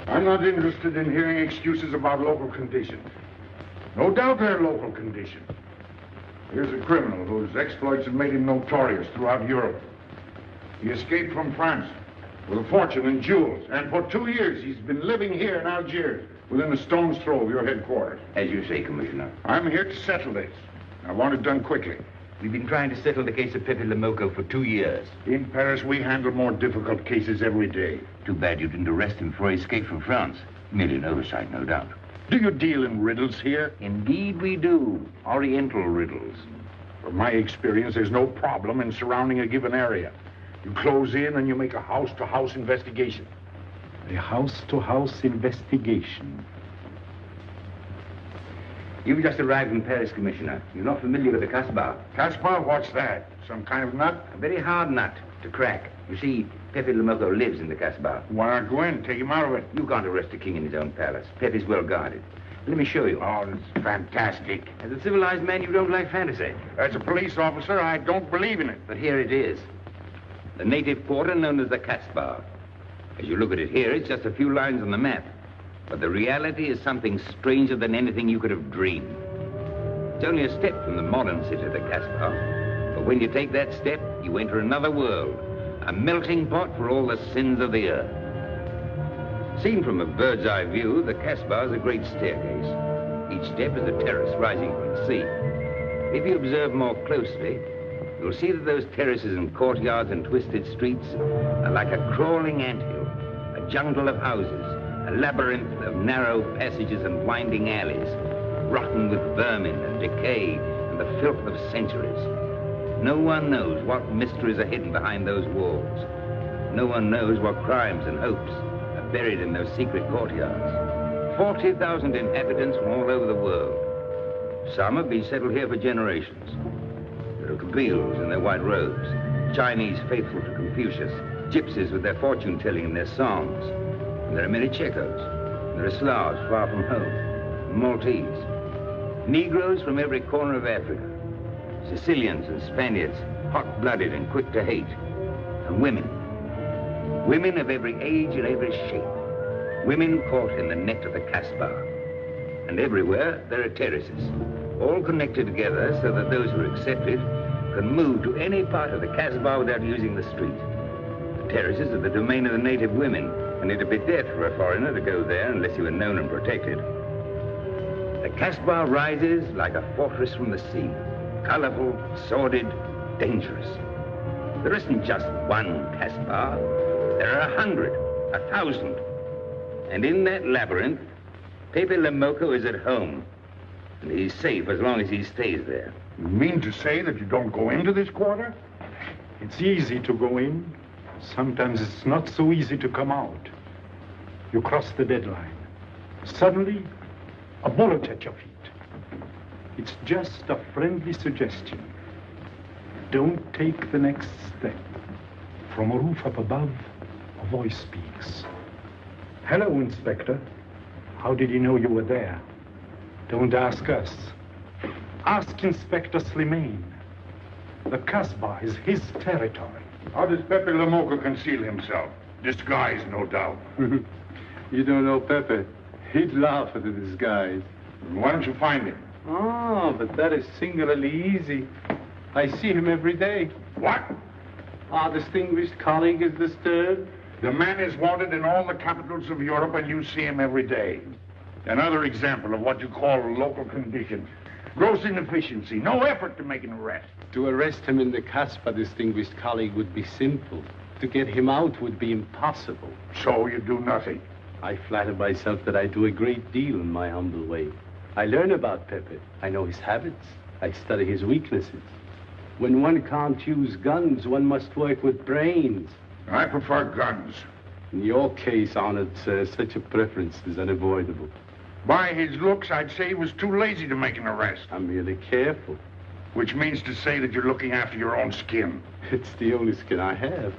I'm not interested in hearing excuses about local conditions. No doubt they're local conditions. Here's a criminal whose exploits have made him notorious throughout Europe. He escaped from France with a fortune in jewels, and for 2 years he's been living here in Algiers, within a stone's throw of your headquarters. As you say, Commissioner. I'm here to settle this. I want it done quickly. We've been trying to settle the case of Pepe Lemoko for 2 years. In Paris, we handle more difficult cases every day. Too bad you didn't arrest him before he escaped from France. Merely an oversight, no doubt. Do you deal in riddles here? Indeed we do. Oriental riddles. From my experience, there's no problem in surrounding a given area. You close in and you make a house-to-house investigation. A house-to-house investigation. You've just arrived in Paris, Commissioner. You're not familiar with the Casbah. Casbah? What's that? Some kind of nut? A very hard nut to crack. You see, Pepe Lemoko lives in the Casbah. Why not go in? Take him out of it. You can't arrest a king in his own palace. Pepe's well guarded. Let me show you. Oh, it's fantastic. As a civilized man, you don't like fantasy. As a police officer, I don't believe in it. But here it is. The native quarter known as the Casbah. As you look at it here, it's just a few lines on the map. But the reality is something stranger than anything you could have dreamed. It's only a step from the modern city of the Casbah. But when you take that step, you enter another world. A melting pot for all the sins of the earth. Seen from a bird's eye view, the Casbah is a great staircase. Each step is a terrace rising from the sea. If you observe more closely, you'll see that those terraces and courtyards and twisted streets are like a crawling anthill, a jungle of houses, a labyrinth of narrow passages and winding alleys, rotten with vermin and decay and the filth of centuries. No one knows what mysteries are hidden behind those walls. No one knows what crimes and hopes are buried in those secret courtyards. 40,000 inhabitants from all over the world. Some have been settled here for generations. There are Kabyles in their white robes, Chinese faithful to Confucius, gypsies with their fortune-telling and their songs. And there are many Checos. There are Slavs far from home, Maltese, Negroes from every corner of Africa, Sicilians and Spaniards, hot-blooded and quick to hate, and women. Women of every age and every shape. Women caught in the net of the Casbah. And everywhere there are terraces, all connected together so that those who are accepted can move to any part of the Casbah without using the street. The terraces are the domain of the native women, and it'd be death for a foreigner to go there unless he were known and protected. The Casbah rises like a fortress from the sea. colorful, sordid, dangerous. There isn't just one Caspar. There are 100, 1,000. And in that labyrinth, Pepe Le Moco is at home. And he's safe as long as he stays there. You mean to say that you don't go into this quarter? It's easy to go in. Sometimes it's not so easy to come out. You cross the deadline. Suddenly, a bullet at your feet. It's just a friendly suggestion. Don't take the next step. From a roof up above, a voice speaks. Hello, Inspector. How did you know you were there? Don't ask us. Ask Inspector Slimane. The Casbah is his territory. How does Pepe Le Moco conceal himself? Disguise, no doubt. You don't know Pepe. He'd laugh at the disguise. Why don't you find him? Oh, but that is singularly easy. I see him every day. What? Our distinguished colleague is disturbed. The man is wanted in all the capitals of Europe, and you see him every day. Another example of what you call local condition. Gross inefficiency, no effort to make an arrest. To arrest him in the Casbah, distinguished colleague, would be simple. To get him out would be impossible. So you do nothing. I flatter myself that I do a great deal in my humble way. I learn about Pepe. I know his habits. I study his weaknesses. When one can't use guns, one must work with brains. I prefer guns. In your case, honored sir, such a preference is unavoidable. By his looks, I'd say he was too lazy to make an arrest. I'm merely careful. Which means to say that you're looking after your own skin. It's the only skin I have.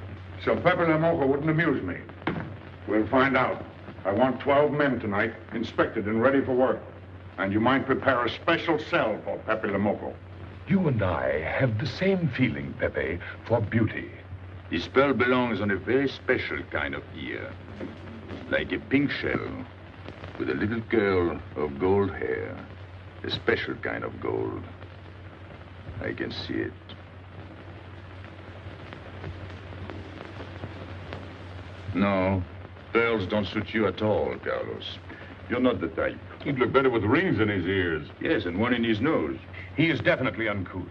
So Pepe Le Moco wouldn't amuse me. We'll find out. I want 12 men tonight, inspected and ready for work. And you might prepare a special cell for Pepe Le Moco. You and I have the same feeling, Pepe, for beauty. This pearl belongs on a very special kind of ear. Like a pink shell, with a little curl of gold hair. A special kind of gold. I can see it. No, pearls don't suit you at all, Carlos. You're not the type. He'd look better with rings in his ears. Yes, and one in his nose. He is definitely uncouth.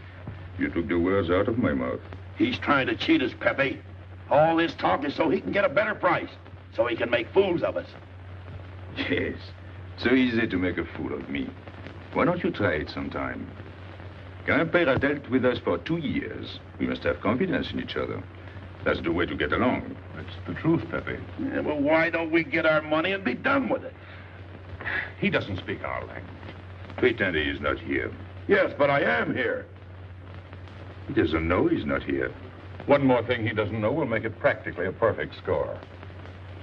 You took the words out of my mouth. He's trying to cheat us, Pepe. All this talk is so he can get a better price, so he can make fools of us. Yes, so easy to make a fool of me. Why don't you try it sometime? Grandpère has dealt with us for 2 years. We must have confidence in each other. That's the way to get along. That's the truth, Pepe. Yeah, well, why don't we get our money and be done with it? He doesn't speak our language. Pretend he is not here. Yes, but I am here. He doesn't know he's not here. One more thing he doesn't know will make it practically a perfect score.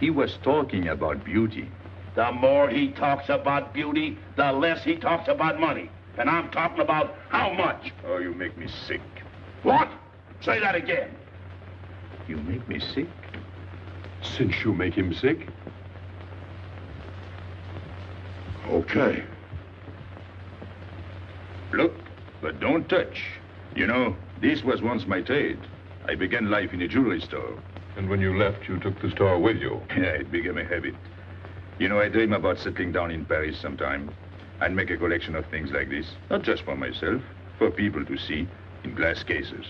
He was talking about beauty. The more he talks about beauty, the less he talks about money. And I'm talking about how much. Oh, you make me sick. What? Say that again. You make me sick? Since you make him sick? Okay. Look, but don't touch. You know, this was once my trade. I began life in a jewelry store. And when you left, you took the store with you. Yeah, it became a habit. You know, I dream about settling down in Paris sometime. I'd make a collection of things like this. Not just for myself, for people to see, in glass cases.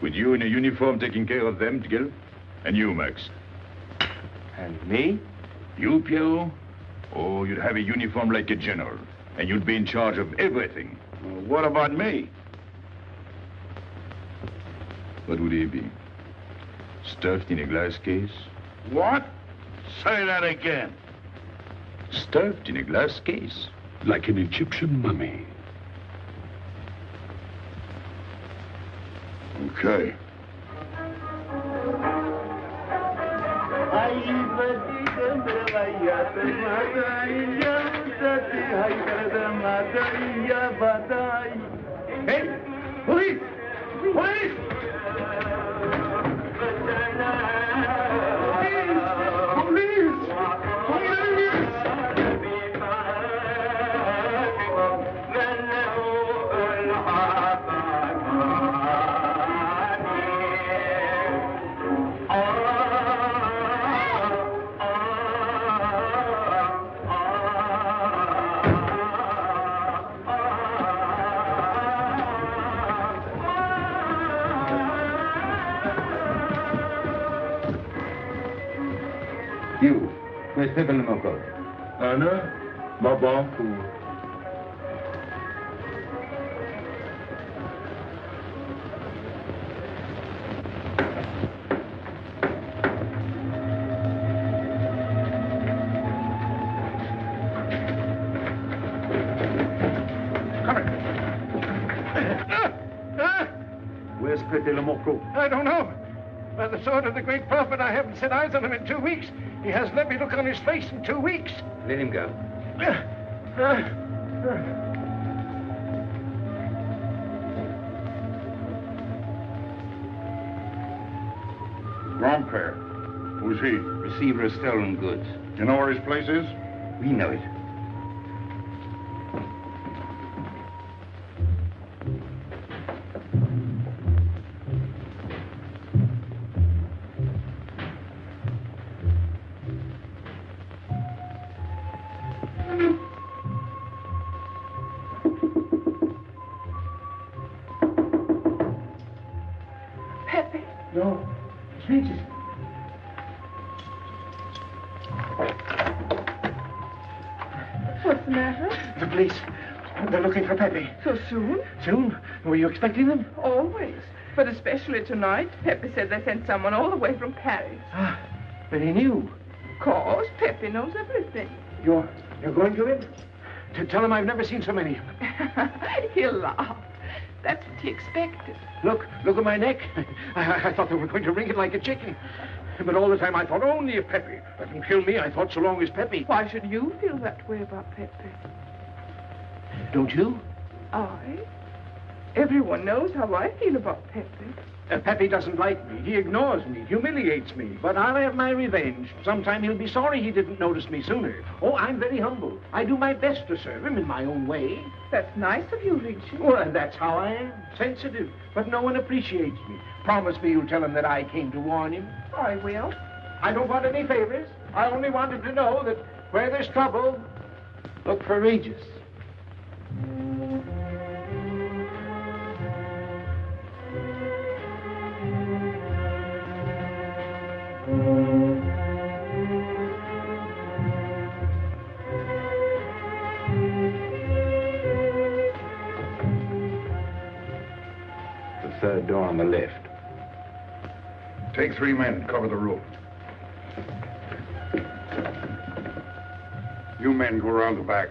With you in a uniform taking care of them, Gil? And you, Max? And me? You, Pierrot? Oh, you'd have a uniform like a general. And you'd be in charge of everything. Well, what about me? What would he be? Stuffed in a glass case? What? Say that again. Stuffed in a glass case? Like an Egyptian mummy. Okay. Hey! Police! Police! You, where's Pepe Lamoko? Anna, Babaku. Where's Pepe Lamoko? I don't know. By the sword of the great prophet, I haven't set eyes on him in 2 weeks. He hasn't let me look on his face in 2 weeks. Let him go. Grandpère. Who's he? Receiver of stolen goods. You know where his place is? We know it. Pepe. No. It's Regis. What's the matter? The police. They're looking for Pepe. So soon? Soon? Were you expecting them? Always. But especially tonight. Pepe said they sent someone all the way from Paris. Ah, then he knew. Of course, Pepe knows everything. You're going to him? To tell him I've never seen so many. He'll laugh. That's what he expected. Look at my neck. I thought they were going to wring it like a chicken. But all the time I thought only of Pepe. Let them kill me, I thought, so long as Pepe. Why should you feel that way about Pepe? Don't you? I? Everyone knows how I feel about Pepe. Pepe doesn't like me. He ignores me, humiliates me. But I'll have my revenge. Sometime he'll be sorry he didn't notice me sooner. Oh, I'm very humble. I do my best to serve him in my own way. That's nice of you, Regis. Well, that's how I am. Sensitive. But no one appreciates me. Promise me you'll tell him that I came to warn him. I will. I don't want any favors. I only want him to know that where there's trouble, look for Regis. The third door on the left. Take 3 men, cover the room. You men go around the back.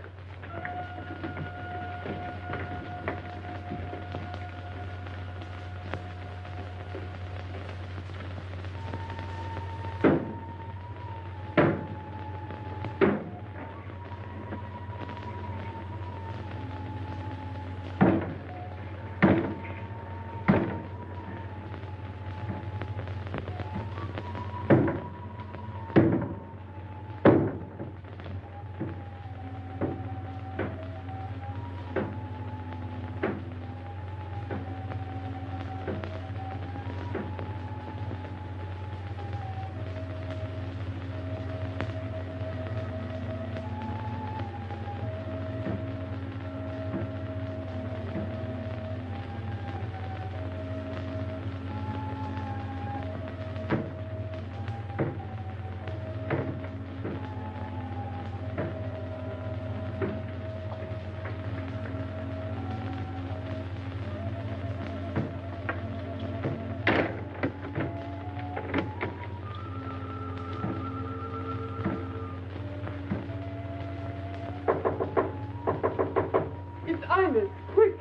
Quick!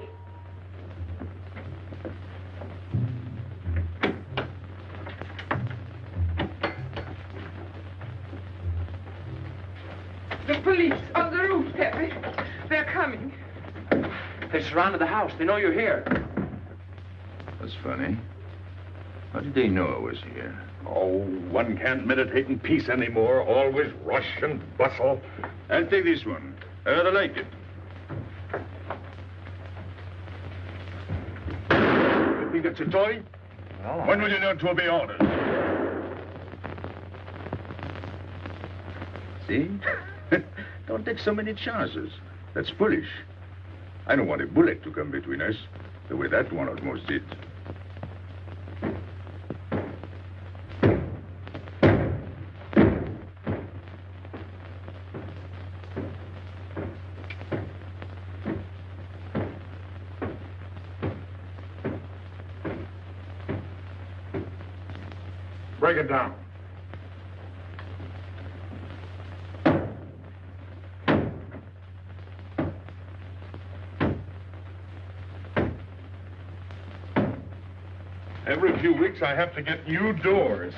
The police on the roof, Pepe. They're coming. They surrounded the house. They know you're here. That's funny. How did they know I was here? Oh, one can't meditate in peace anymore. Always rush and bustle. I'll take this one. I rather like it. You think it's a toy? Oh. When will you learn to obey orders? See? Don't take so many chances. That's foolish. I don't want a bullet to come between us, the way that one almost did. Break it down. Every few weeks, I have to get new doors.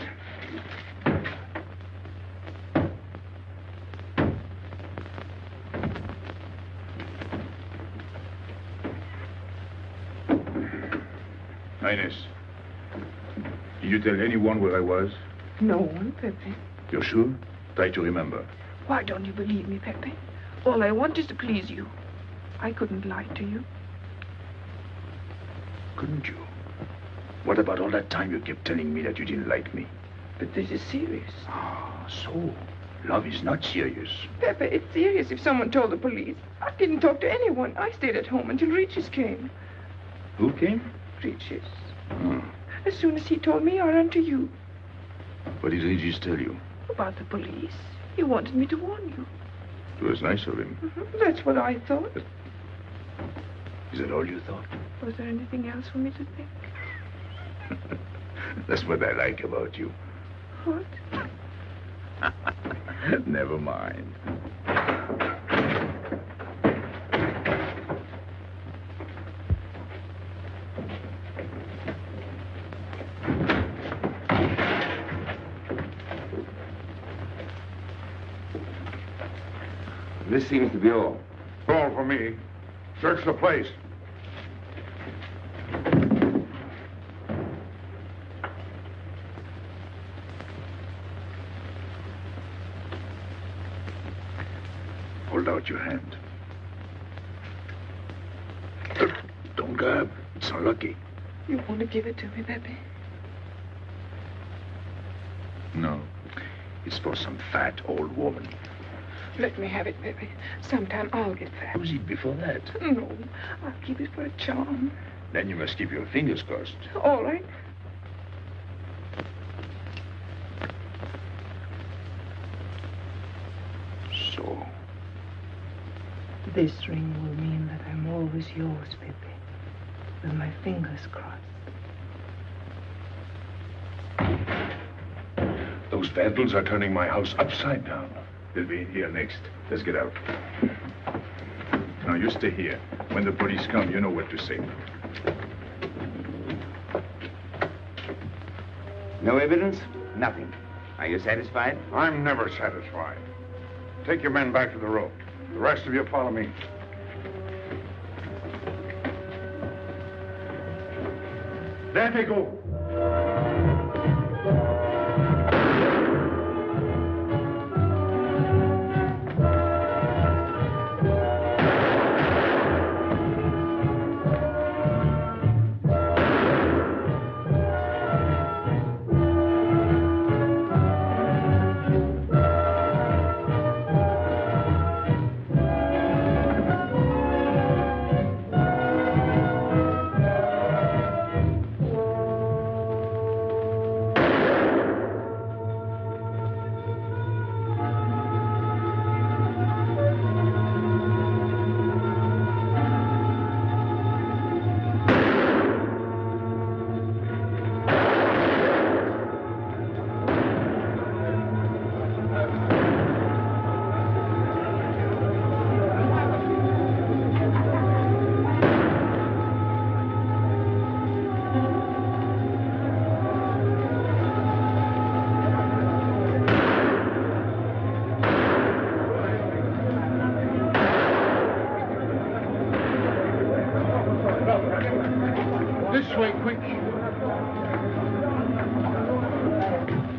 Ines, did you tell anyone where I was? No one, Pepe. You're sure? Try to remember. Why don't you believe me, Pepe? All I want is to please you. I couldn't lie to you. Couldn't you? What about all that time you kept telling me that you didn't like me? But this is serious. Ah, so love is not serious. Pepe, it's serious if someone told the police. I didn't talk to anyone. I stayed at home until Regis came. Who came? Regis. Hmm. As soon as he told me, I ran to you. What did Regis tell you? About the police. He wanted me to warn you. It was nice of him. That's what I thought. Is that all you thought? Was there anything else for me to think? That's what I like about you. What? Never mind. This seems to be all. All for me. Search the place. Hold out your hand. Don't grab. It's unlucky. You want to give it to me, Pepe? No. It's for some fat old woman. Let me have it, Pepe. Sometime I'll get fat. Use it before that. No, I'll keep it for a charm. Then you must keep your fingers crossed. All right. So. This ring will mean that I'm always yours, Pepe. With my fingers crossed. Those vandals are turning my house upside down. They'll be in here next. Let's get out. Now, you stay here. When the police come, you know what to say. No evidence? Nothing. Are you satisfied? I'm never satisfied. Take your men back to the road. The rest of you follow me. There they go.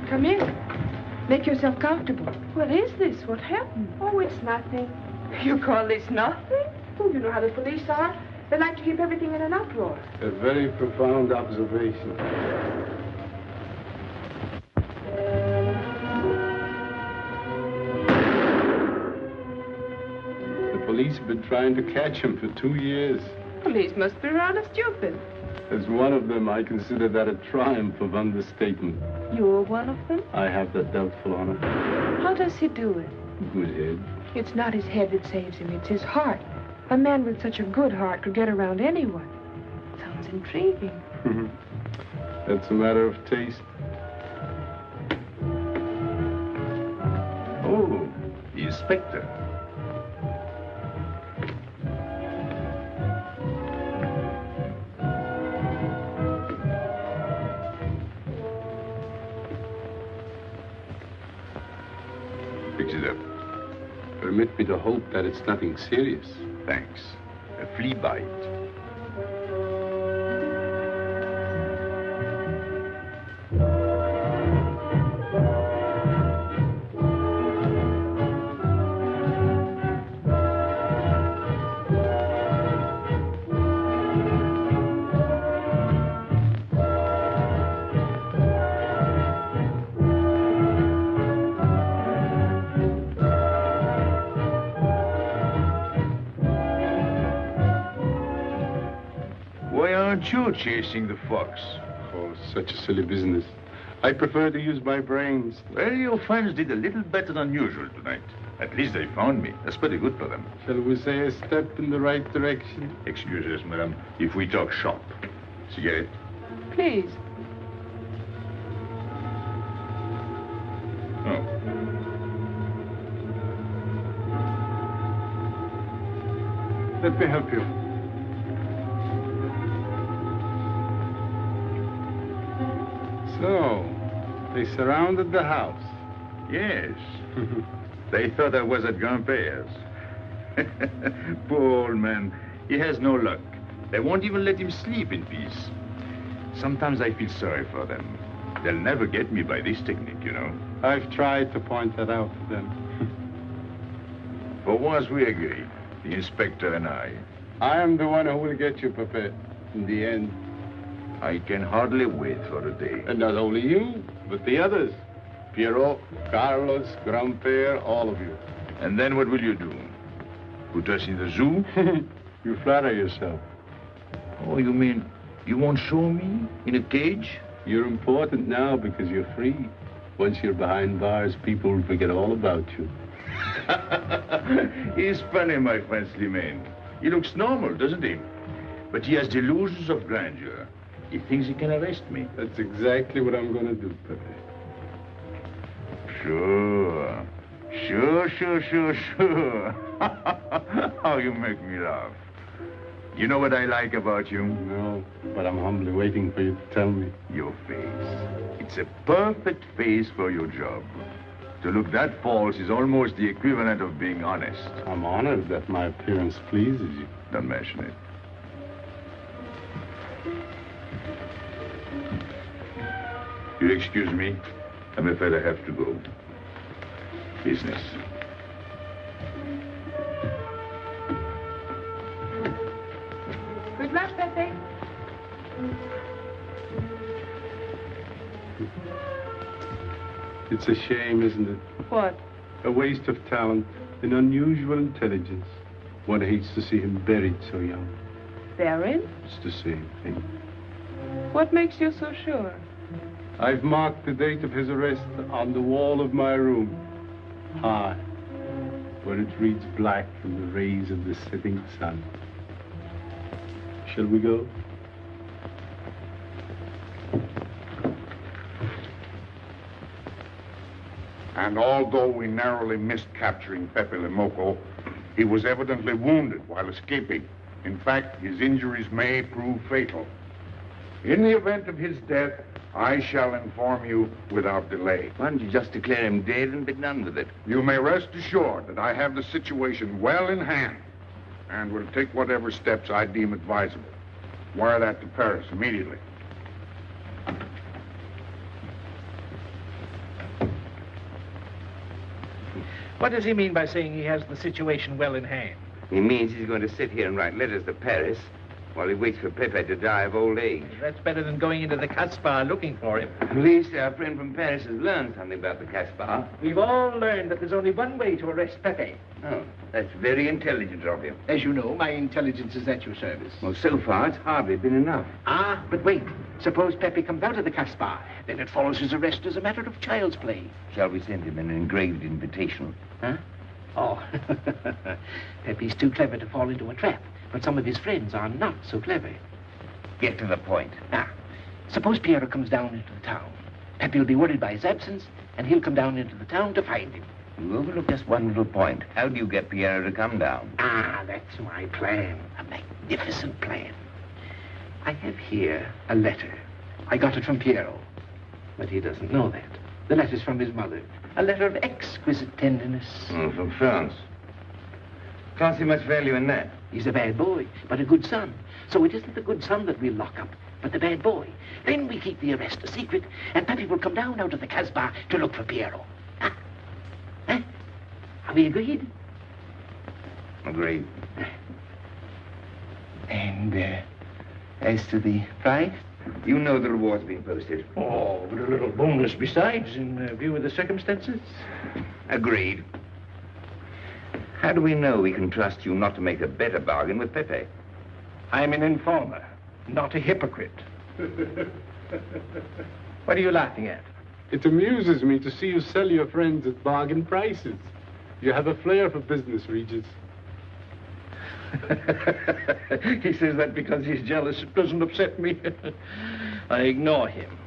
Come in. Make yourself comfortable. What is this? What happened? Oh, it's nothing. You call this nothing? Oh, you know how the police are. They like to keep everything in an uproar. A very profound observation. The police have been trying to catch him for 2 years. Police must be rather stupid. As one of them, I consider that a triumph of understatement. You're one of them? I have that doubtful honor. How does he do it? Good head. It's not his head that saves him, it's his heart. A man with such a good heart could get around anyone. Sounds intriguing. That's a matter of taste. inspector. Fix it up. Permit me to hope that it's nothing serious. Thanks. A flea bite. Aren't you chasing the fox? Oh, such a silly business. I prefer to use my brains. Well, your friends did a little better than usual tonight. At least they found me. That's pretty good for them. Shall we say a step in the right direction? Excuse us, madam, if we talk shop. Cigarette? Please. Oh. Let me help you. So, they surrounded the house. Yes. They thought I was at Grandpère's. Poor old man. He has no luck. They won't even let him sleep in peace. Sometimes I feel sorry for them. They'll never get me by this technique, you know. I've tried to point that out to them. For once we agree, the inspector and I. I am the one who will get you, Pepe, in the end. I can hardly wait for the day. And not only you, but the others. Pierrot, Carlos, Grandpère, all of you. And then what will you do? Put us in the zoo? You flatter yourself. Oh, you mean you won't show me in a cage? You're important now because you're free. Once you're behind bars, people will forget all about you. He's funny, my friend Slimane. He looks normal, doesn't he? But he has delusions of grandeur. He thinks he can arrest me. That's exactly what I'm going to do, Pepe. Sure. Sure. How you make me laugh. You know what I like about you? No, but I'm humbly waiting for you to tell me. Your face. It's a perfect face for your job. To look that false is almost the equivalent of being honest. I'm honored that my appearance pleases you. Don't mention it. You'll excuse me. I'm afraid I have to go. Business. Good luck, Pepe. It's a shame, isn't it? What? A waste of talent, an unusual intelligence. One hates to see him buried so young. Buried? It's the same thing. What makes you so sure? I've marked the date of his arrest on the wall of my room. High, where it reads black in the rays of the setting sun. Shall we go? And although we narrowly missed capturing Pepe Le Moco, he was evidently wounded while escaping. In fact, his injuries may prove fatal. In the event of his death, I shall inform you without delay. Why don't you just declare him dead and be done with it? You may rest assured that I have the situation well in hand and will take whatever steps I deem advisable. Wire that to Paris immediately. What does he mean by saying he has the situation well in hand? He means he's going to sit here and write letters to Paris while he waits for Pepe to die of old age. That's better than going into the Casbah looking for him. At least our friend from Paris has learned something about the Casbah. We've all learned that there's only one way to arrest Pepe. Oh, that's very intelligent of you. As you know, my intelligence is at your service. Well, so far, it's hardly been enough. Ah, but wait. Suppose Pepe comes out of the Casbah. Then it follows his arrest as a matter of child's play. Shall we send him an engraved invitation? Huh? Oh, Pepe's too clever to fall into a trap. But some of his friends are not so clever. Get to the point. Now, suppose Piero comes down into the town. Pepe will be worried by his absence, and he'll come down into the town to find him. You overlook just one little point. How do you get Piero to come down? Ah, that's my plan. A magnificent plan. I have here a letter. I got it from Piero. But he doesn't know that. The letter's from his mother. A letter of exquisite tenderness. Oh, from France. Can't see much value in that. He's a bad boy, but a good son. So it isn't the good son that we'll lock up, but the bad boy. Then we keep the arrest a secret, and Pepe will come down out of the Casbah to look for Piero. Huh? Huh? Are we agreed? Agreed. And, as to the price? You know the reward's been posted. Oh, with a little bonus besides, in view of the circumstances. Agreed. How do we know we can trust you not to make a better bargain with Pepe? I'm an informer, not a hypocrite. What are you laughing at? It amuses me to see you sell your friends at bargain prices. You have a flair for business, Regis. He says that because he's jealous. It doesn't upset me. I ignore him.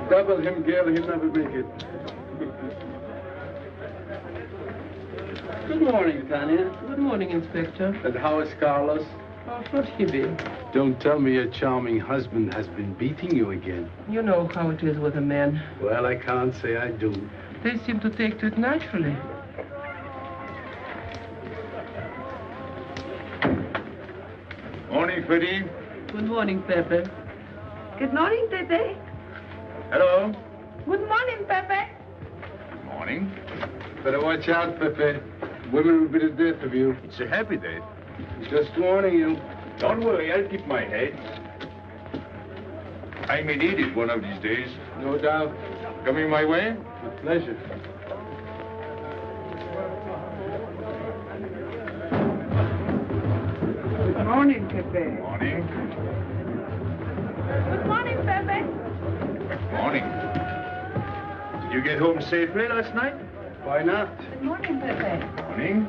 Double him, Gail, he'll never make it. Good morning, Dunne. Good morning, Inspector. And how is Carlos? Oh, not heavy. Don't tell me your charming husband has been beating you again. You know how it is with a man. Well, I can't say I do. They seem to take to it naturally. Morning, Freddie. Good morning, Pepe. Good morning, Pepe. Hello. Good morning, Pepe. Morning. Better watch out, Pepe. Women will be the death of you. It's a happy day. Just warning you. Don't worry, I'll keep my head. I may need it one of these days. No doubt. Coming my way? With pleasure. Good morning, Pepe. Morning. Good morning, Pepe. Morning. Did you get home safely last night? Why not? Good morning, Pepe. Morning.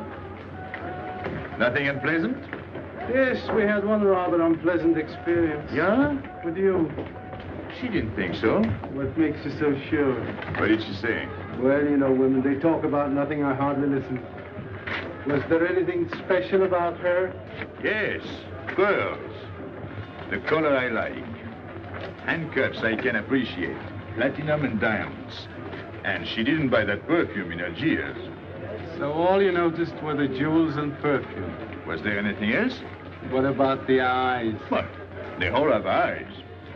Nothing unpleasant? Yes, we had one rather unpleasant experience. Yeah? With you. She didn't think so. What makes you so sure? What did she say? Well, you know, women, they talk about nothing. I hardly listen. Was there anything special about her? Yes, pearls. The color I like. Handcuffs I can appreciate. Platinum and diamonds. And she didn't buy that perfume in Algiers. So all you noticed were the jewels and perfume. Was there anything else? What about the eyes? What? They all have eyes.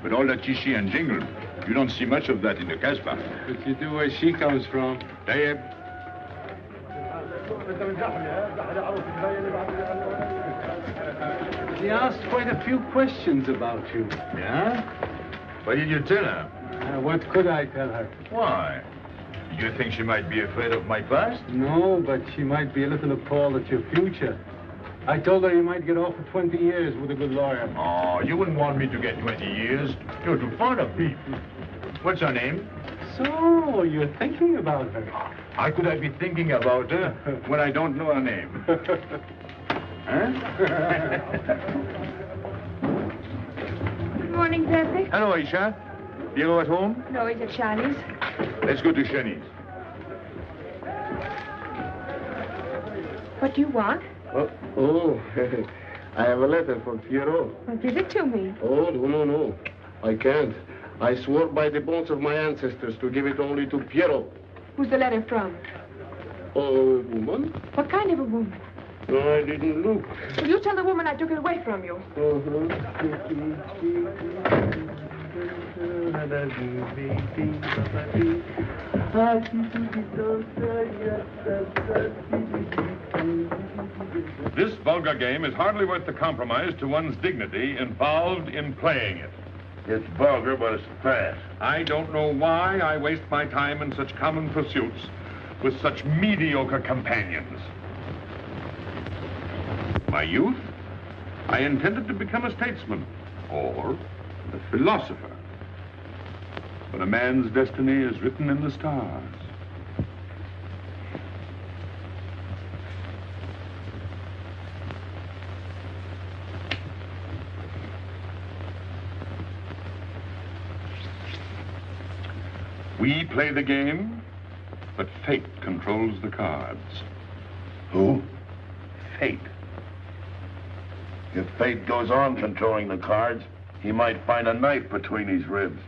But all that chichi and jingle, you don't see much of that in the Casbah. But you do where she comes from. Tayyib. She asked quite a few questions about you. Yeah? What did you tell her? What could I tell her? Why? Did you think she might be afraid of my past? No, but she might be a little appalled at your future. I told her you might get off for 20 years with a good lawyer. Oh, you wouldn't want me to get 20 years. You're too fond of me. What's her name? So, you're thinking about her. How could I be thinking about her when I don't know her name? Huh? Good morning, Pepe. Hello, Aisha. Piero at home? No, he's at Shani's. Let's go to Shani's. What do you want? Oh, I have a letter for Piero. Well, give it to me. Oh, no. I can't. I swore by the bones of my ancestors to give it only to Piero. Who's the letter from? Oh, woman? What kind of a woman? No, I didn't look. Will you tell the woman I took it away from you? This vulgar game is hardly worth the compromise to one's dignity involved in playing it. It's vulgar, but it's fast. I don't know why I waste my time in such common pursuits with such mediocre companions. My youth, I intended to become a statesman or a philosopher. But a man's destiny is written in the stars. We play the game, but fate controls the cards. Who? Fate. If fate goes on controlling the cards, he might find a knife between his ribs.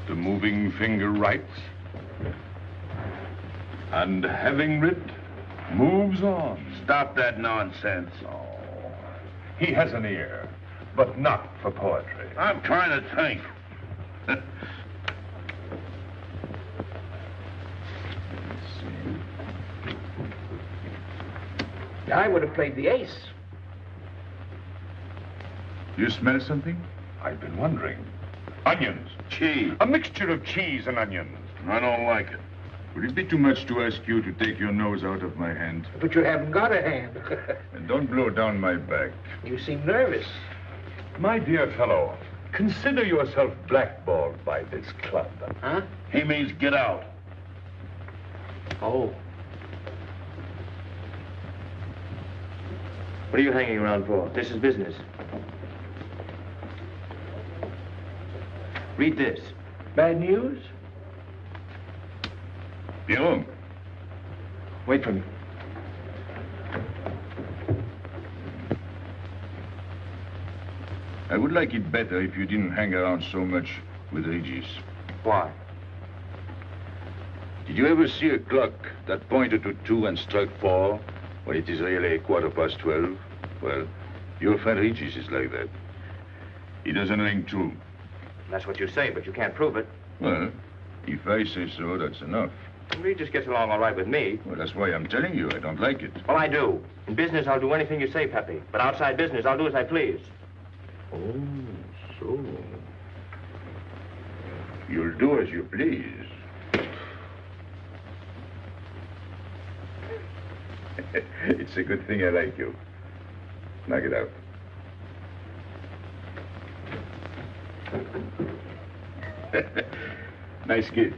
The moving finger writes, and having writ, moves on. Stop that nonsense. Oh, he has an ear, but not for poetry. I'm trying to think. I would have played the ace. You smell something? I've been wondering. Onions. Cheese. A mixture of cheese and onions. I don't like it. Would it be too much to ask you to take your nose out of my hand? But you haven't got a hand. And don't blow down my back. You seem nervous. My dear fellow, consider yourself blackballed by this club. Huh? He means get out. Oh. What are you hanging around for? This is business. Read this. Bad news? Pierrot. Wait for me. I would like it better if you didn't hang around so much with Regis. Why? Did you ever see a clock that pointed to 2 and struck 4 when it is really 12:15? Well, your friend Regis is like that. He doesn't ring 2. That's what you say, but you can't prove it. Well, if I say so, that's enough. Regis gets along all right with me. Well, that's why I'm telling you I don't like it. Well, I do. In business, I'll do anything you say, Pepe. But outside business, I'll do as I please. Oh, so. You'll do as you please. It's a good thing I like you. Knock it out. Nice kid.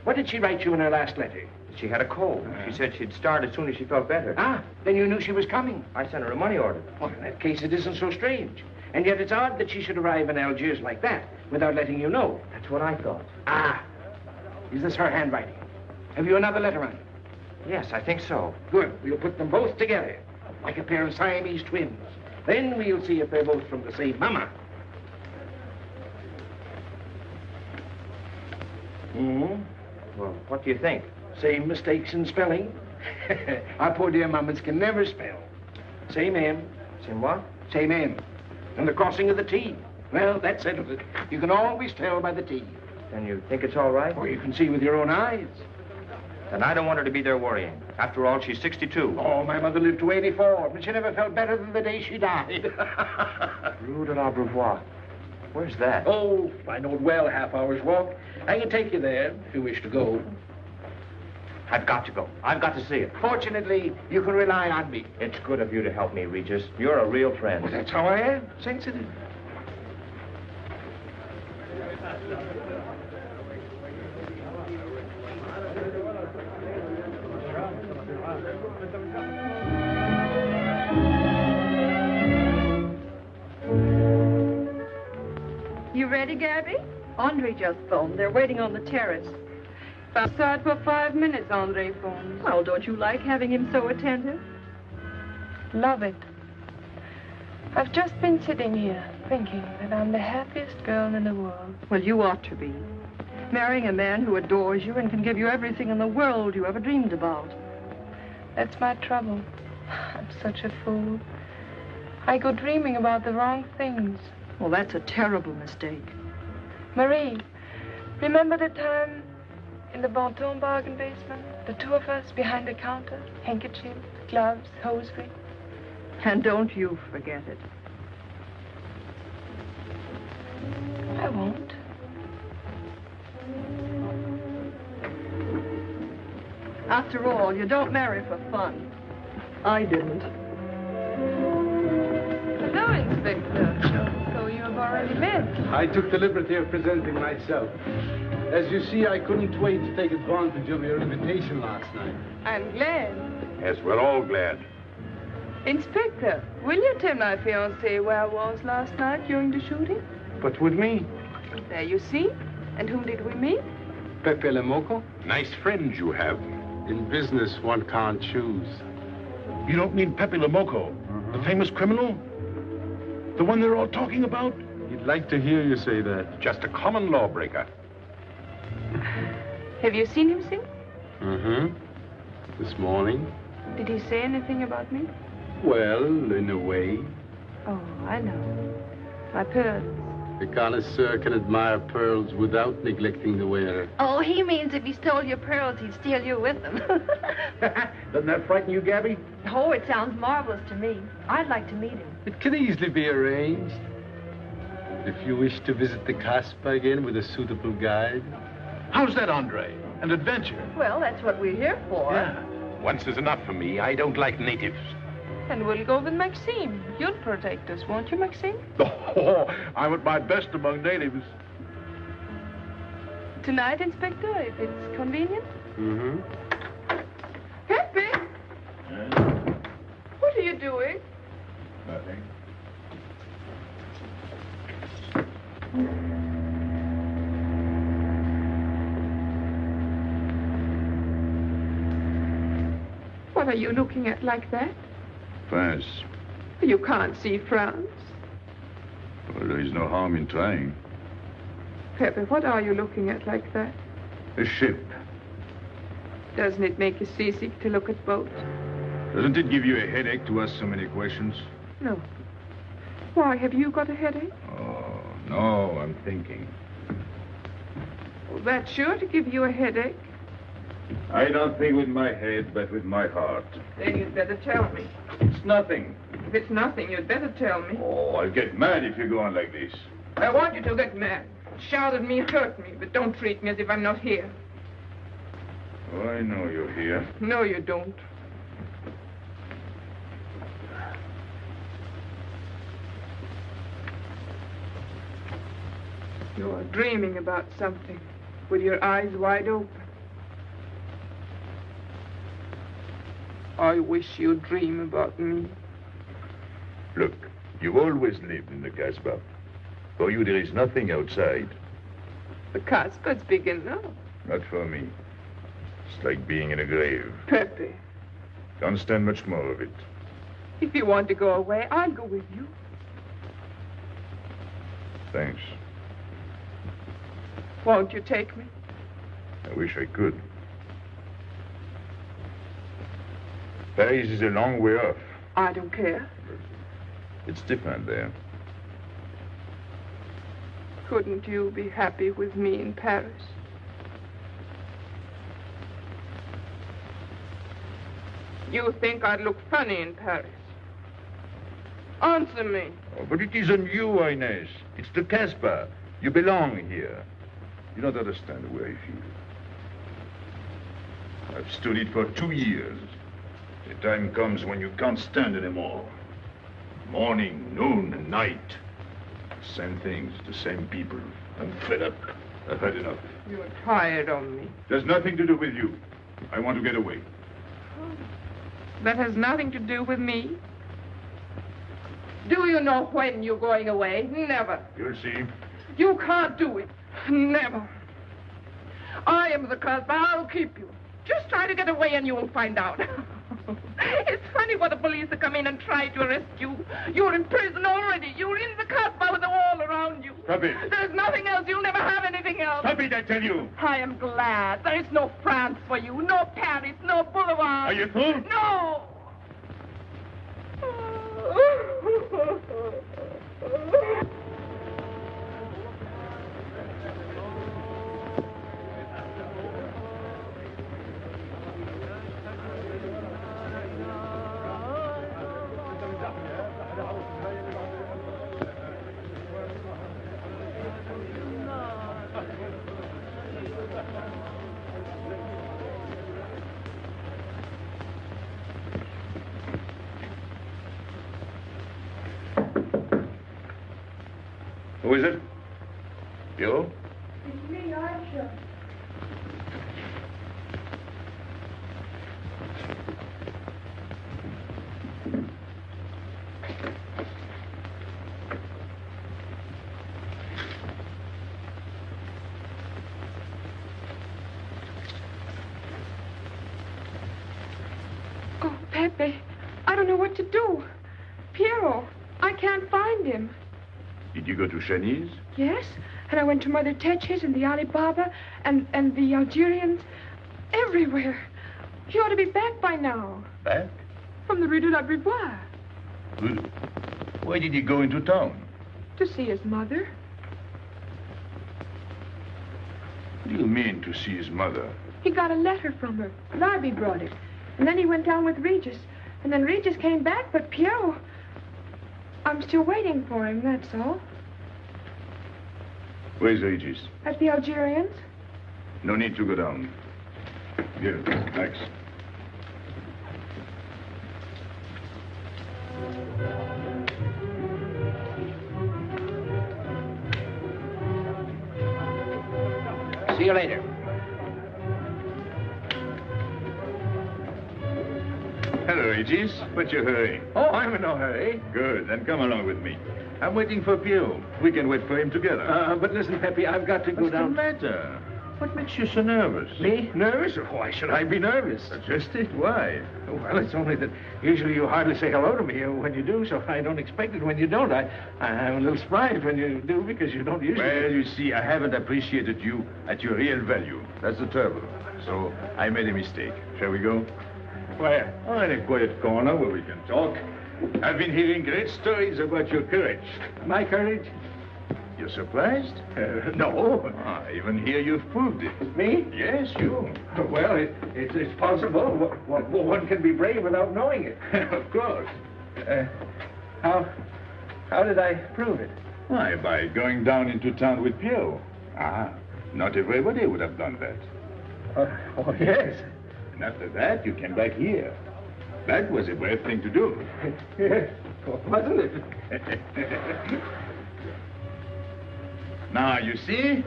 What did she write you in her last letter? She had a cold. She said she'd start as soon as she felt better. Ah, then you knew she was coming. I sent her a money order. Well, in that case, it isn't so strange. And yet it's odd that she should arrive in Algiers like that, without letting you know. That's what I thought. Ah, is this her handwriting? Have you another letter on it? Yes, I think so. Good. We'll put them both together, like a pair of Siamese twins. Then we'll see if they're both from the same mama. Well, what do you think? Same mistakes in spelling. Our poor dear mamas can never spell. Same M. Same what? Same M. And the crossing of the T. Well, that settles it. You can always tell by the T. Then you think it's all right? Or you can see with your own eyes. Then I don't want her to be there worrying. After all, she's 62. Oh, my mother lived to 84, but she never felt better than the day she died. Rue de l'Abreuvoir. Where's that? Oh, I know it well, half hour's walk. I can take you there if you wish to go. I've got to go. I've got to see it. Fortunately, you can rely on me. It's good of you to help me, Regis. You're a real friend. Well, that's how I am, sensitive. You ready, Gabby? Andre just phoned. They're waiting on the terrace. Outside for 5 minutes, Andre phoned. Well, don't you like having him so attentive? Love it. I've just been sitting here thinking that I'm the happiest girl in the world. Well, you ought to be. Marrying a man who adores you and can give you everything in the world you ever dreamed about. That's my trouble. I'm such a fool. I go dreaming about the wrong things. Well, that's a terrible mistake. Marie, remember the time in the Bonton bargain basement? The two of us behind the counter, handkerchiefs, gloves, hosiery. And don't you forget it. I won't. After all, you don't marry for fun. I didn't. Hello, Inspector. So you have already met. I took the liberty of presenting myself. As you see, I couldn't wait to take advantage of your invitation last night. I'm glad. Yes, we're all glad. Inspector, will you tell my fiancé where I was last night during the shooting? But with me, There you see. And whom did we meet? Pepe Le Moco. Nice friends you have. In business, one can't choose. You don't mean Pepe Le Moco, the famous criminal? The one they're all talking about? He'd like to hear you say that. Just a common lawbreaker. Have you seen him since? Mm-hmm. This morning? Did he say anything about me? Well, in a way. Oh, I know. My pearls. The connoisseur can admire pearls without neglecting the wearer. Oh, he means if he stole your pearls, he'd steal you with them. Doesn't that frighten you, Gabby? Oh, it sounds marvelous to me. I'd like to meet him. It can easily be arranged. If you wish to visit the Casbah again with a suitable guide. How's that, Andre? An adventure? Well, that's what we're here for. Yeah. Once is enough for me. I don't like natives. And we'll go with Maxime. You'll protect us, won't you, Maxime? Oh, I'm at my best among natives. Tonight, Inspector, if it's convenient. Mm-hmm. Pepe! What are you doing? Nothing. What are you looking at like that? France. You can't see France. Well, there is no harm in trying. Pepe, what are you looking at like that? A ship. Doesn't it make you seasick to look at boats? Doesn't it give you a headache to ask so many questions? No. Why, have you got a headache? Oh, no, I'm thinking. Well, that's sure to give you a headache. I don't think with my head, but with my heart. Then you'd better tell me. It's nothing. If it's nothing, you'd better tell me. Oh, I'll get mad if you go on like this. I want you to get mad. Shout at me, hurt me, but don't treat me as if I'm not here. Oh, I know you're here. No, you don't. You're dreaming about something with your eyes wide open. I wish you'd dream about me. Look, you've always lived in the Casbah. For you, there is nothing outside. The Casbah's big enough. Not for me. It's like being in a grave. Pepe, Can't stand much more of it. if you want to go away, I'll go with you. Thanks. Won't you take me? I wish I could. Paris is a long way off. I don't care. It's different there. Couldn't you be happy with me in Paris? You think I'd look funny in Paris? Answer me. Oh, but it isn't you, Inez. It's the Casbah. You belong here. You don't understand the way I feel. I've stood it for 2 years. The time comes when you can't stand anymore. Morning, noon, and night. Same things, the same people. I'm fed up. I've had enough. You're tired of me. There's nothing to do with you. I want to get away. That has nothing to do with me. Do you know when you're going away? Never. You'll see. You can't do it. Never. I am the Casbah. I'll keep you. Just try to get away and you'll find out. It's funny for the police to come in and try to arrest you. You're in prison already. You're in the Casbah with the wall around you. Stop it. There's nothing else. You'll never have anything else. Stop it, I tell you. I am glad. There is no France for you. No Paris. No Boulevard. Are you through? No. Who is it? You? It's me, Archer. Oh, Pepe, I don't know what to do. Piero, I can't find him. Did you go to Chinese? Yes, and I went to Mother Tetch's and the Alibaba and the Algerians. Everywhere. He ought to be back by now. Back? From the Rue de la Brivoire. Why did he go into town? To see his mother. What do you mean, to see his mother? He got a letter from her. Larby brought it. And then he went down with Regis. And then Regis came back, but Piero... I'm still waiting for him, that's all. Where's Regis? At the Algerians. No need to go down. Here, thanks. See you later. Hello, Regis. What's your hurry? Oh, I'm in no hurry. Good, then come along with me. I'm waiting for Piero. We can wait for him together. But listen, Pepe, I've got to go What's down. the matter? What makes you so nervous? Me? Nervous? Why should I be nervous? Just it. Why? Well, it's only that usually you hardly say hello to me when you do, so I don't expect it when you don't. I'm a little surprised when you do because you don't usually... Well, you see, I haven't appreciated you at your real value. That's the trouble. So I made a mistake. Shall we go? Where? Oh, in a quiet corner where we can talk. I've been hearing great stories about your courage. My courage? You're surprised? No. I even hear you've proved it. Me? Yes, you. Well, it's possible. One can be brave without knowing it. Of course. How did I prove it? Why, by going down into town with Piero. Not everybody would have done that. Oh, yes. And after that, you came back here. That was a brave thing to do. Yes, wasn't it? Now, you see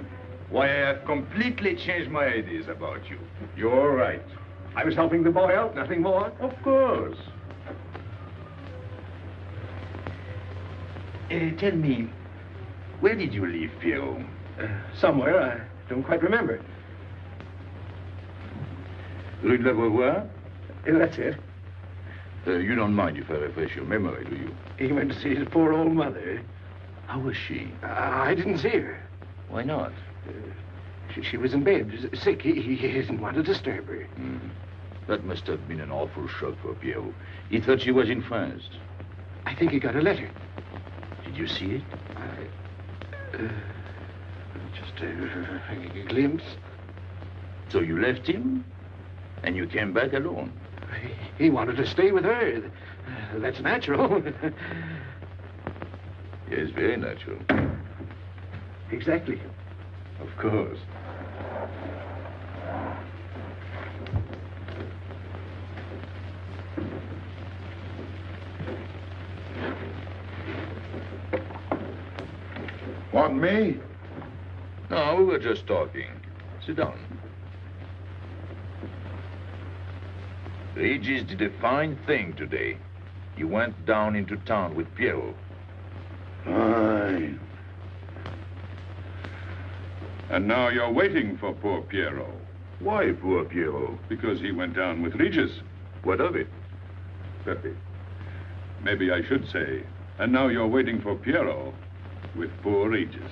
why I have completely changed my ideas about you. You're right. I was helping the boy out, nothing more. Of course. Tell me, where did you leave Piero? Somewhere, I don't quite remember. Rue de la Beauvoir? That's it. You don't mind if I refresh your memory, do you? He went to see his poor old mother. How was she? I didn't see her. Why not? She was in bed, sick. He didn't want to disturb her. That must have been an awful shock for Piero. He thought she was in France. I think he got a letter. Did you see it? Just a glimpse. So you left him, and you came back alone? He wanted to stay with her. That's natural. Yes, very natural. Exactly. Of course. Want me? No, we were just talking. Sit down. Regis did a fine thing today. He went down into town with Piero. Fine. And now you're waiting for poor Piero. Why poor Piero? Because he went down with Regis. What of it? Pepe, maybe I should say, and now you're waiting for Piero with poor Regis.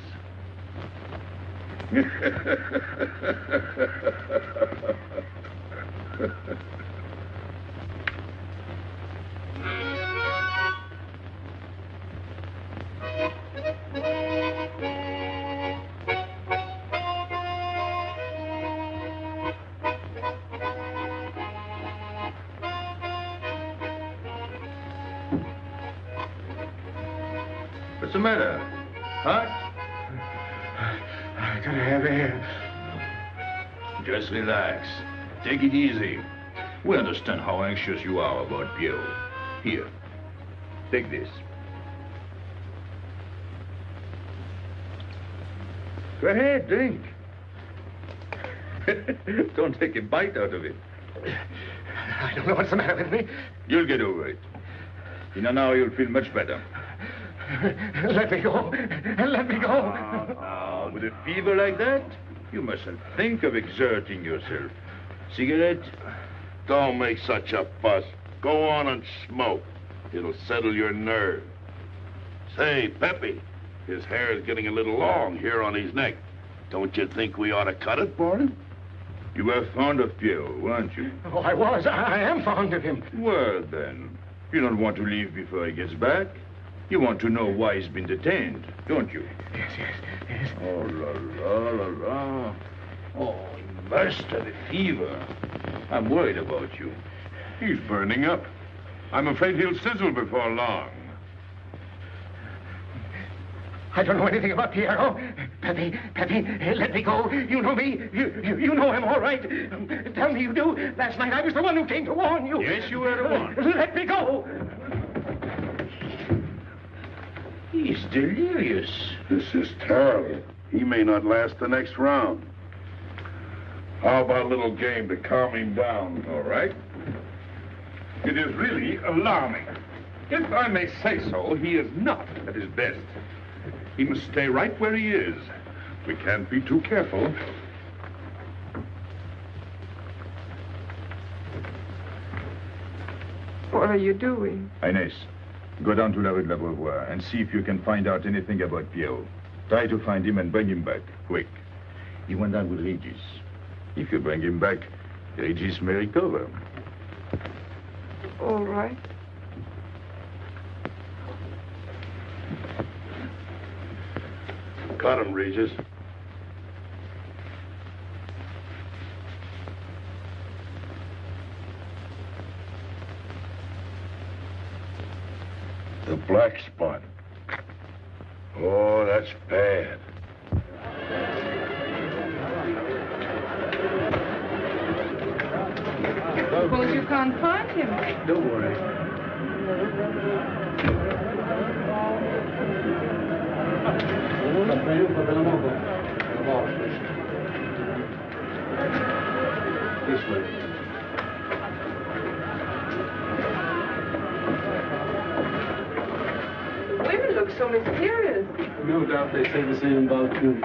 What's the matter? Huh? I gotta have air. Just relax. Take it easy. We understand how anxious you are about Piero. Here, take this. Go ahead, drink. Don't take a bite out of it. I don't know what's the matter with me. You'll get over it. In an hour, you'll feel much better. Let me go. Let me go. Now, with a fever like that, you mustn't think of exerting yourself. Cigarette? Don't make such a fuss. Go on and smoke. It'll settle your nerve. Say, Pepe, his hair is getting a little long here on his neck. Don't you think we ought to cut it for him? You were fond of Pierrot, weren't you? Oh, I was. I am fond of him. Well, then, you don't want to leave before he gets back. You want to know why he's been detained, don't you? Yes. Oh, la, la, la, la. Oh, he must have a fever. I'm worried about you. He's burning up. I'm afraid he'll sizzle before long. I don't know anything about Pierrot. Pepe, let me go. You know me. You know him all right. Tell me you do. Last night I was the one who came to warn you. Yes, you were the one. Let me go. He's delirious. This is terrible. He may not last the next round. How about a little game to calm him down? All right. It is really alarming. If I may say so, he is not at his best. He must stay right where he is. We can't be too careful. What are you doing? Inés, go down to la rue de l'Abreuvoir and see if you can find out anything about Pierrot. Try to find him and bring him back, quick. He went down with Regis. If you bring him back, Regis may recover. All right. Got him, Regis. The black spot. Oh, that's bad. Suppose you can't find him. Don't worry. This way. Women look so mysterious. No doubt they say the same about you.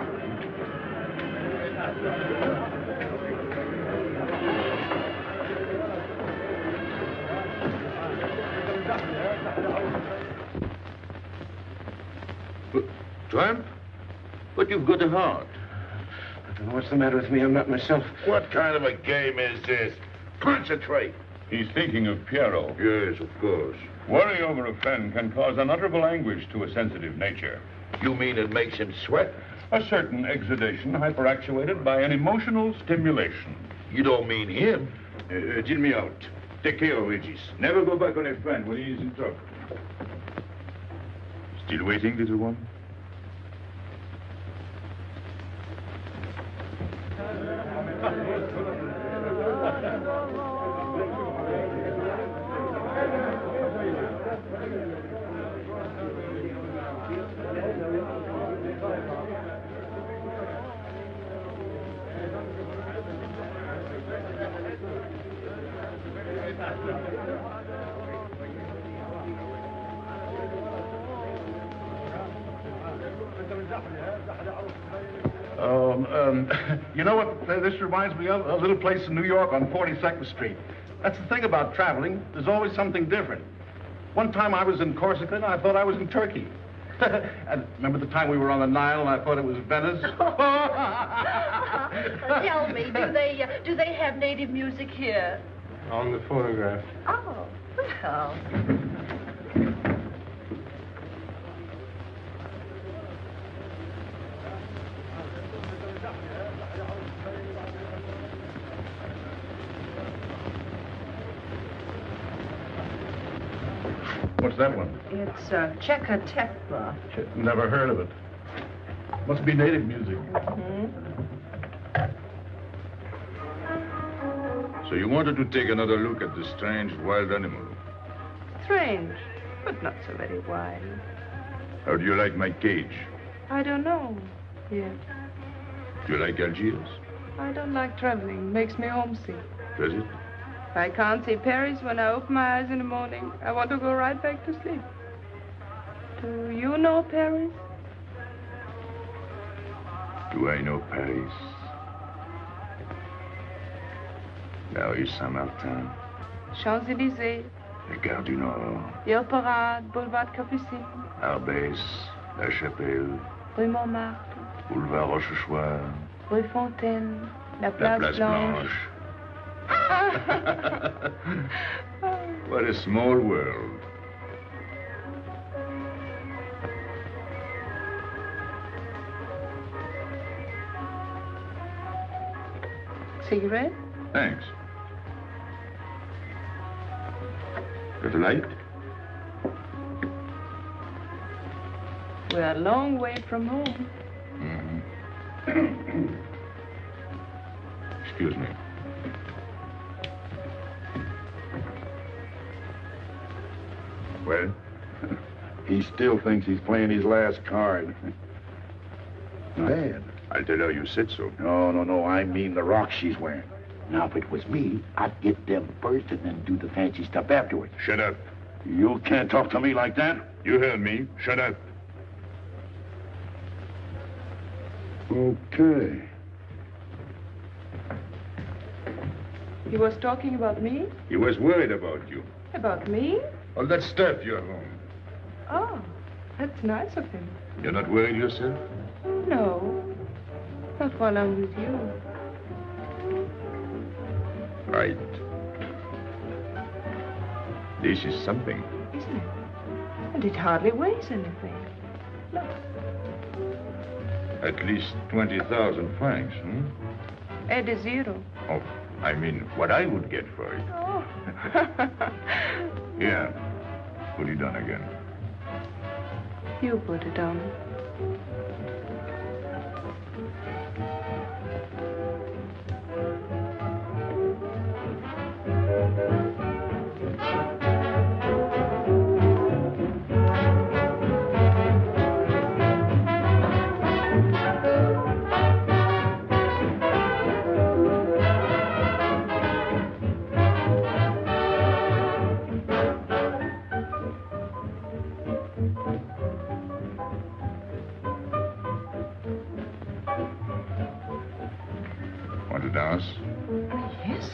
Tramp? But you've got a heart. I don't know what's the matter with me. I'm not myself. What kind of a game is this? Concentrate. He's thinking of Pierrot. Yes, of course. Worry over a friend can cause unutterable anguish to a sensitive nature. You mean it makes him sweat? A certain exudation hyperactuated by an emotional stimulation. You don't mean him? Deal me out. Take care of Regis. Never go back on a friend when he is in trouble. Still waiting, little one? You know what this reminds me of? A little place in New York on 42nd Street. That's the thing about traveling. There's always something different. One time I was in Corsica and I thought I was in Turkey. And remember the time we were on the Nile and I thought it was Venice? Tell me, do they have native music here? On the phonograph. Oh, well. What's that one? It's Czeka Tekla. Never heard of it. Must be native music. So you wanted to take another look at the strange wild animal. Strange, but not so very wild. How do you like my cage? I don't know. Yes. Do you like Algiers? I don't like traveling. Makes me homesick. Does it? If I can't see Paris when I open my eyes in the morning, I want to go right back to sleep. Do you know Paris? Do I know Paris? La rue Saint-Martin. Champs-Élysées, La Gare du Nord. Ville Parade, Boulevard Capucine, Arbès. La Chapelle. Rue Montmartre, Boulevard Rochechouart. Rue Fontaine, La La Place, Place Blanche. What a small world. Cigarette? Thanks. Got a light? We're a long way from home. Excuse me. Well, he still thinks he's playing his last card. Bad. I'll tell her you said so. No. I mean the rock she's wearing. Now, if it was me, I'd get them first and then do the fancy stuff afterwards. Shut up. You can't talk to me like that. You heard me. Shut up. Okay. He was talking about me? He was worried about you. About me? All that stuff you have on. Oh, that's nice of him. You're not worried yourself? No, not while I'm with you. Right. This is something. Isn't it? And it hardly weighs anything. Look. At least 20,000 francs, Add a zero. Oh, I mean, what I would get for it. Oh. Yeah. Put it on again. You put it on. Want to dance? Yes.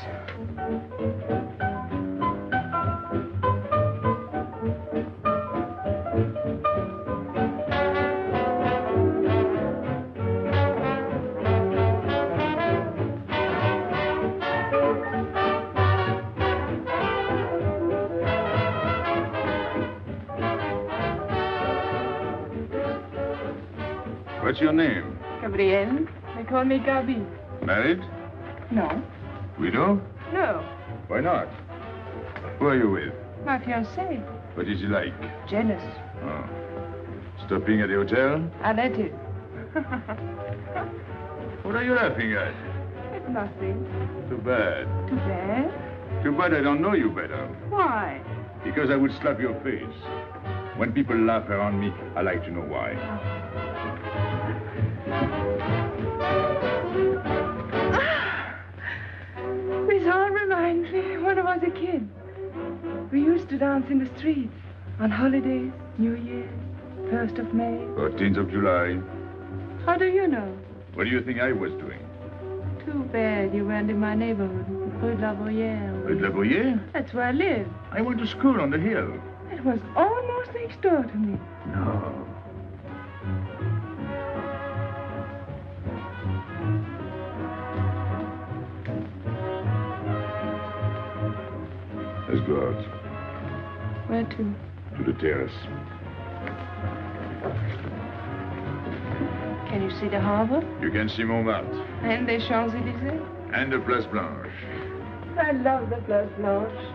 What's your name? Gabrielle. They call me Gabi. Married? No. Widow? No. Why not? Who are you with? My fiancé. What is he like? Jealous. Oh. Stopping at the hotel? I let it. What are you laughing at? It's nothing. Too bad. Too bad? Too bad I don't know you better. Why? Because I would slap your face. When people laugh around me, I like to know why. This all reminds me when I was a kid. We used to dance in the streets on holidays, New Year, 1st of May. 14th of July. How do you know? What do you think I was doing? Too bad you weren't in my neighborhood, Rue de la Bruyère. Rue de la Bruyère? That's where I live. I went to school on the hill. It was almost next door to me. No. Let's go out. Where to? To the terrace. Can you see the harbor? You can see Montmartre. And the Champs-Élysées? And the Place Blanche. I love the Place Blanche.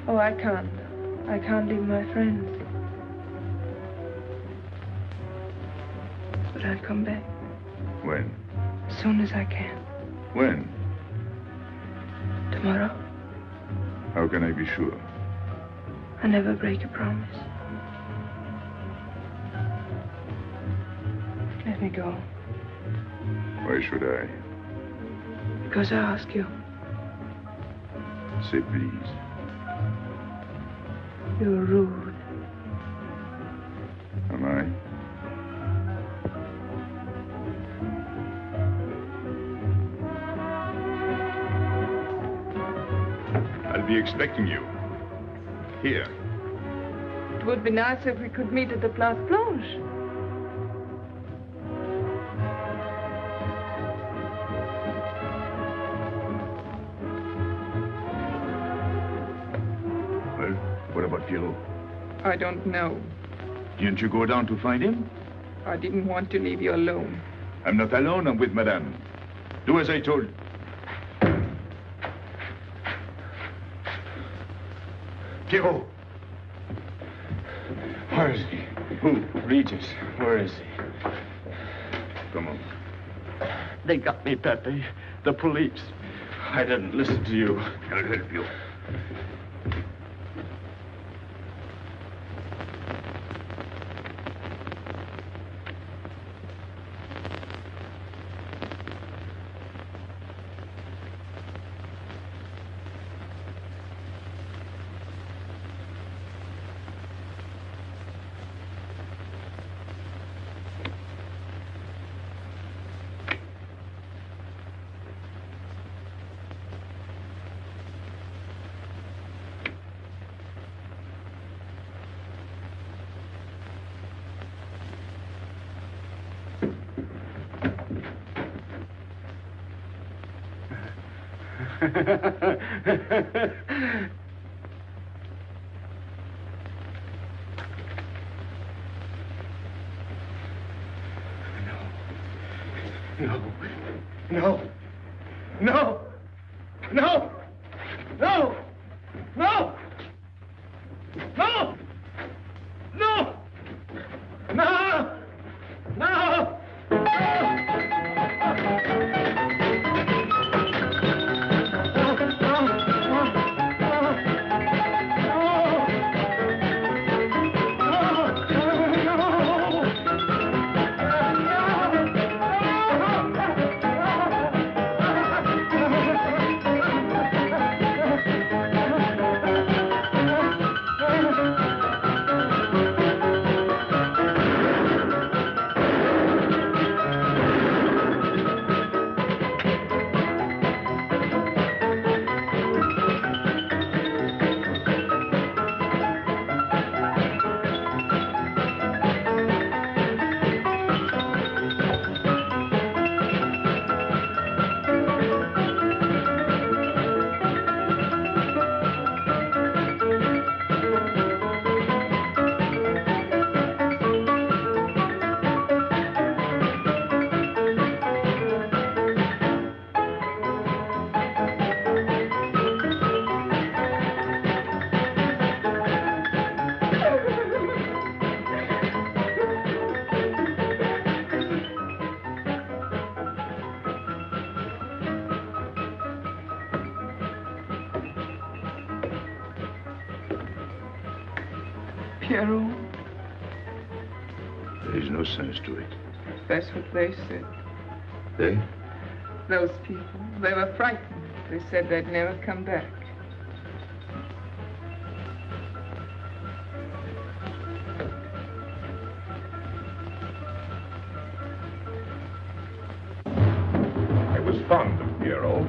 Oh, I can't. I can't leave my friends. But I'll come back. When? As soon as I can. When? Tomorrow. How can I be sure? I never break a promise. Let me go. Why should I? Because I ask you. Say please. You're rude. Am I? I'll be expecting you. Here. It would be nice if we could meet at the Place Blanche. Well, what about Pierrot? I don't know. Didn't you go down to find him? I didn't want to leave you alone. I'm not alone, I'm with Madame. Do as I told. Pierrot! Where is he? Who? Regis. Where is he? Come on. They got me, Pepe. The police. I didn't listen to you. I'll help you. No. No. No. No. No. No. No. No. No. No. Pierrot. There is no sense to it. That's what they said. They? Those people. They were frightened. They said they'd never come back. I was fond of Pierrot.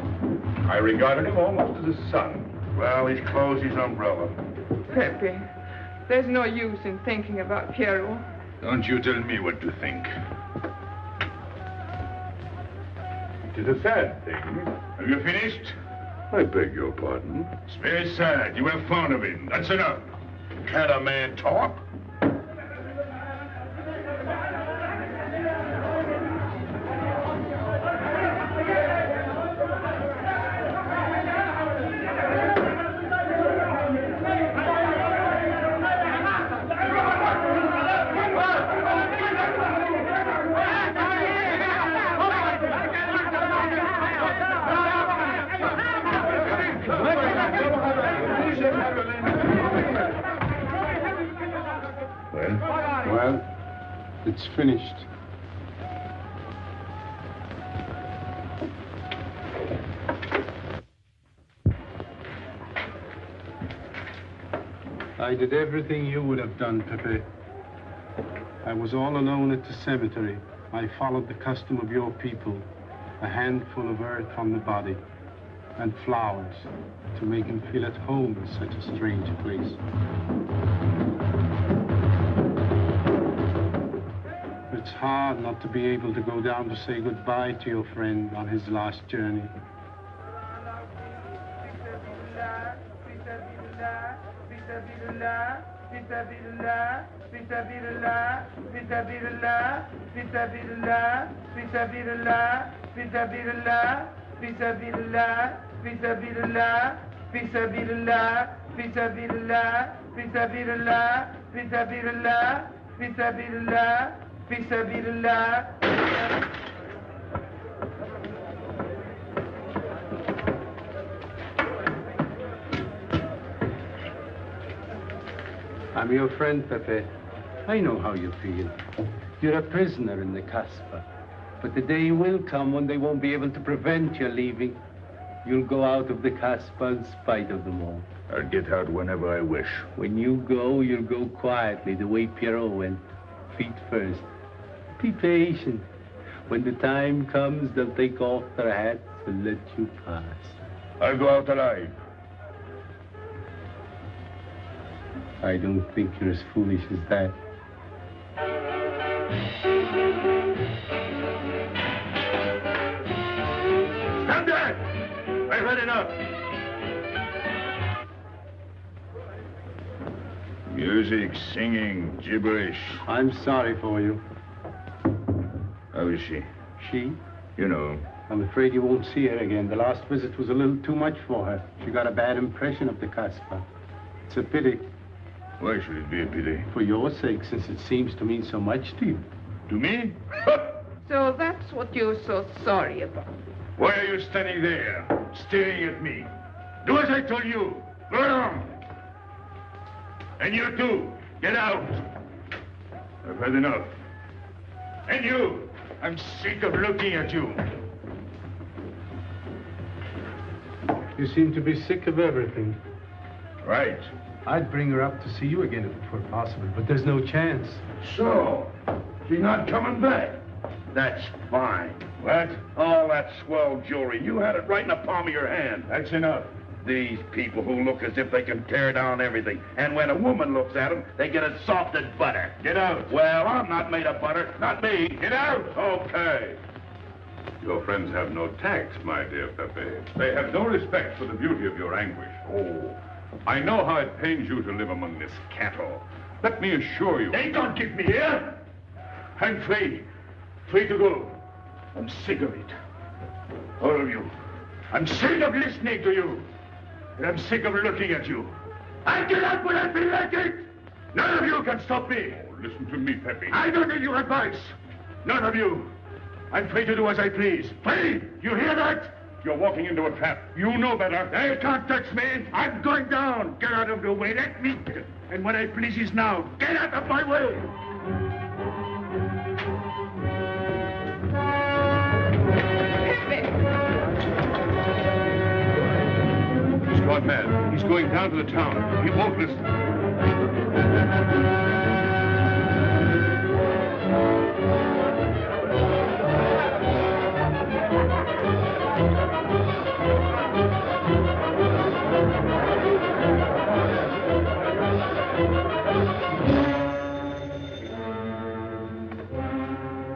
I regarded him almost as a son. Well, he's closed his umbrella. Pepe, there's no use in thinking about Pierrot. Don't you tell me what to think. It is a sad thing. Have you finished? I beg your pardon. It's very sad. You were fond of him. That's enough. Can't a man talk? Well, it's finished. I did everything you would have done, Pepe. I was all alone at the cemetery. I followed the custom of your people. A handful of earth on the body and flowers to make him feel at home in such a strange place. It's hard not to be able to go down to say goodbye to your friend on his last journey. I'm your friend, Pepe. I know how you feel. You're a prisoner in the Casbah. But the day will come when they won't be able to prevent your leaving. You'll go out of the Casbah in spite of them all. I'll get out whenever I wish. When you go, you'll go quietly, the way Pierrot went. Feet first. Be patient. When the time comes, they'll take off their hats and let you pass. I'll go out alive. I don't think you're as foolish as that. Stand there! I've had enough. Music, singing, gibberish. I'm sorry for you. How is she? She? You know. I'm afraid you won't see her again. The last visit was a little too much for her. She got a bad impression of the Casbah. It's a pity. Why should it be a pity? For your sake, since it seems to mean so much to you. To me? So that's what you're so sorry about. Why are you standing there, staring at me? Do as I told you. Go on. And you too, get out. I've had enough. And you, I'm sick of looking at you. You seem to be sick of everything. Right. I'd bring her up to see you again if it were possible, but there's no chance. So, she's not coming back. That's fine. What? All that swell jewelry, you had it right in the palm of your hand. That's enough. These people who look as if they can tear down everything. And when a woman looks at them, they get as soft as butter. Get out. Well, I'm not made of butter. Not me. Get out. Okay. Your friends have no tact, my dear Pepe. They have no respect for the beauty of your anguish. Oh, I know how it pains you to live among this cattle. Let me assure you... They don't keep me here. I'm free. Free to go. I'm sick of it. All of you. I'm sick of listening to you. And I'm sick of looking at you. I get out when I feel like it. None of you can stop me. Oh, listen to me, Pepe. I don't need your advice. None of you. I'm free to do as I please. Free! You hear that? You're walking into a trap. You know better. They can't touch me. I'm going down. Get out of the way. Let me... And what I please is now. Get out of my way. He's gone mad. He's going down to the town. He won't listen.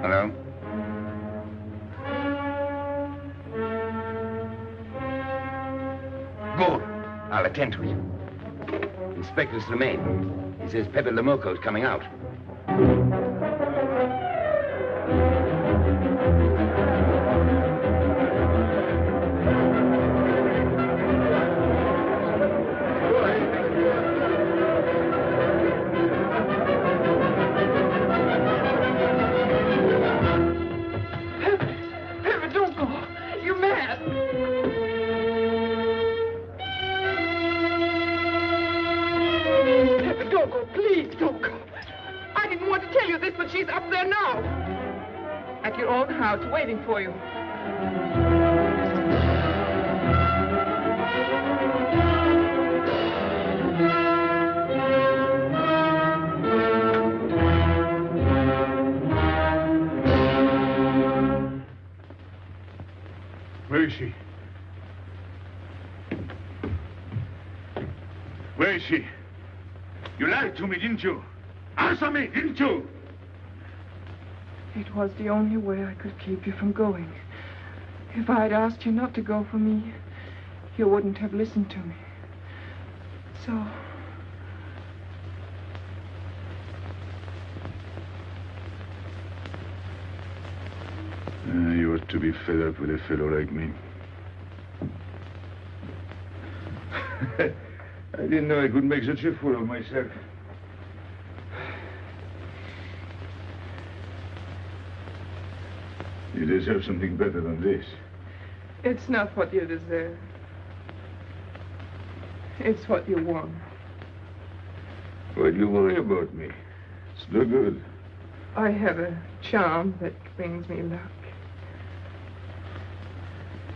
Hello? Good. I'll attend to it. Inspector Slemaine. He says Pepe Lamoco's coming out. Pepe, don't go. You're mad. Pepe, don't go. Please, don't go. I didn't want to tell you this, but she's up there now. At your own house, waiting for you. Where is she? Where is she? You lied to me, didn't you? Answer me, didn't you? It was the only way I could keep you from going. If I'd asked you not to go for me, you wouldn't have listened to me. So... You ought to be fed up with a fellow like me. I didn't know I could make such a fool of myself. You deserve something better than this. It's not what you deserve. It's what you want. Why do you worry about me? It's no good. I have a charm that brings me luck.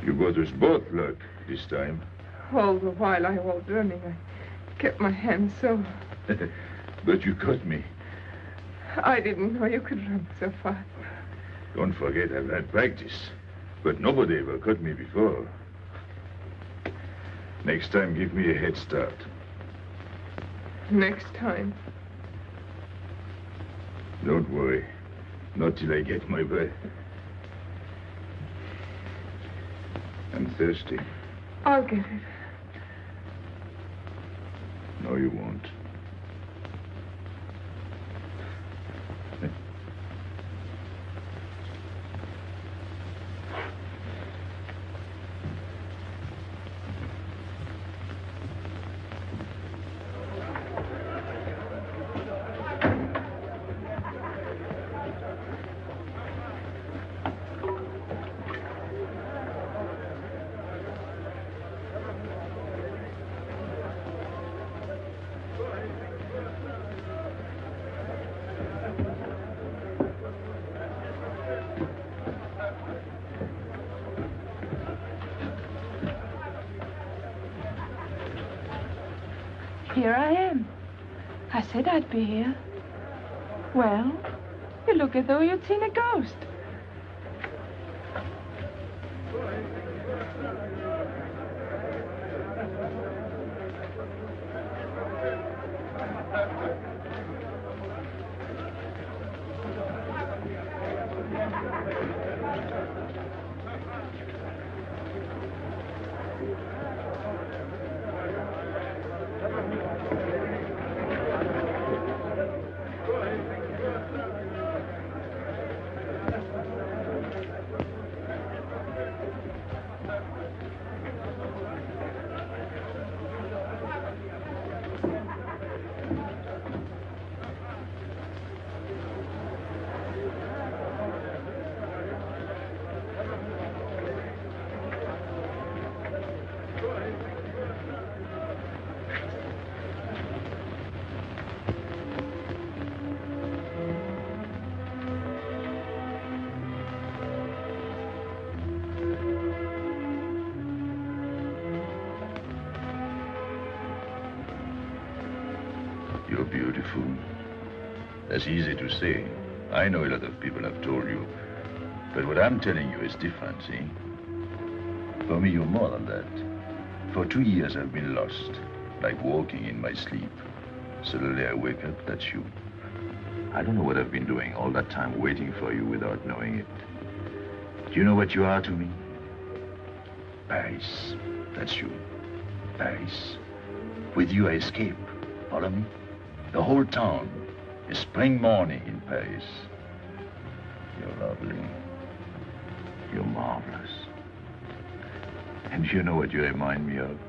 You brought us both luck this time. All the while I was running, I kept my hand so... But you caught me. I didn't know you could run so fast. Don't forget I've had practice. But nobody ever caught me before. Next time, give me a head start. Next time. Don't worry. Not till I get my breath. I'm thirsty. I'll get it. No, you won't. Here I am. I said I'd be here. Well, you look as though you'd seen a ghost. You're beautiful. That's easy to say. I know a lot of people have told you. But what I'm telling you is different, see? For me, you're more than that. For 2 years, I've been lost, like walking in my sleep. Suddenly, I wake up, that's you. I don't know what I've been doing all that time waiting for you without knowing it. Do you know what you are to me? Paris. That's you. Paris. With you, I escape. Follow me? The whole town. A spring morning in Paris. You're lovely. You're marvelous. And you know what you remind me of?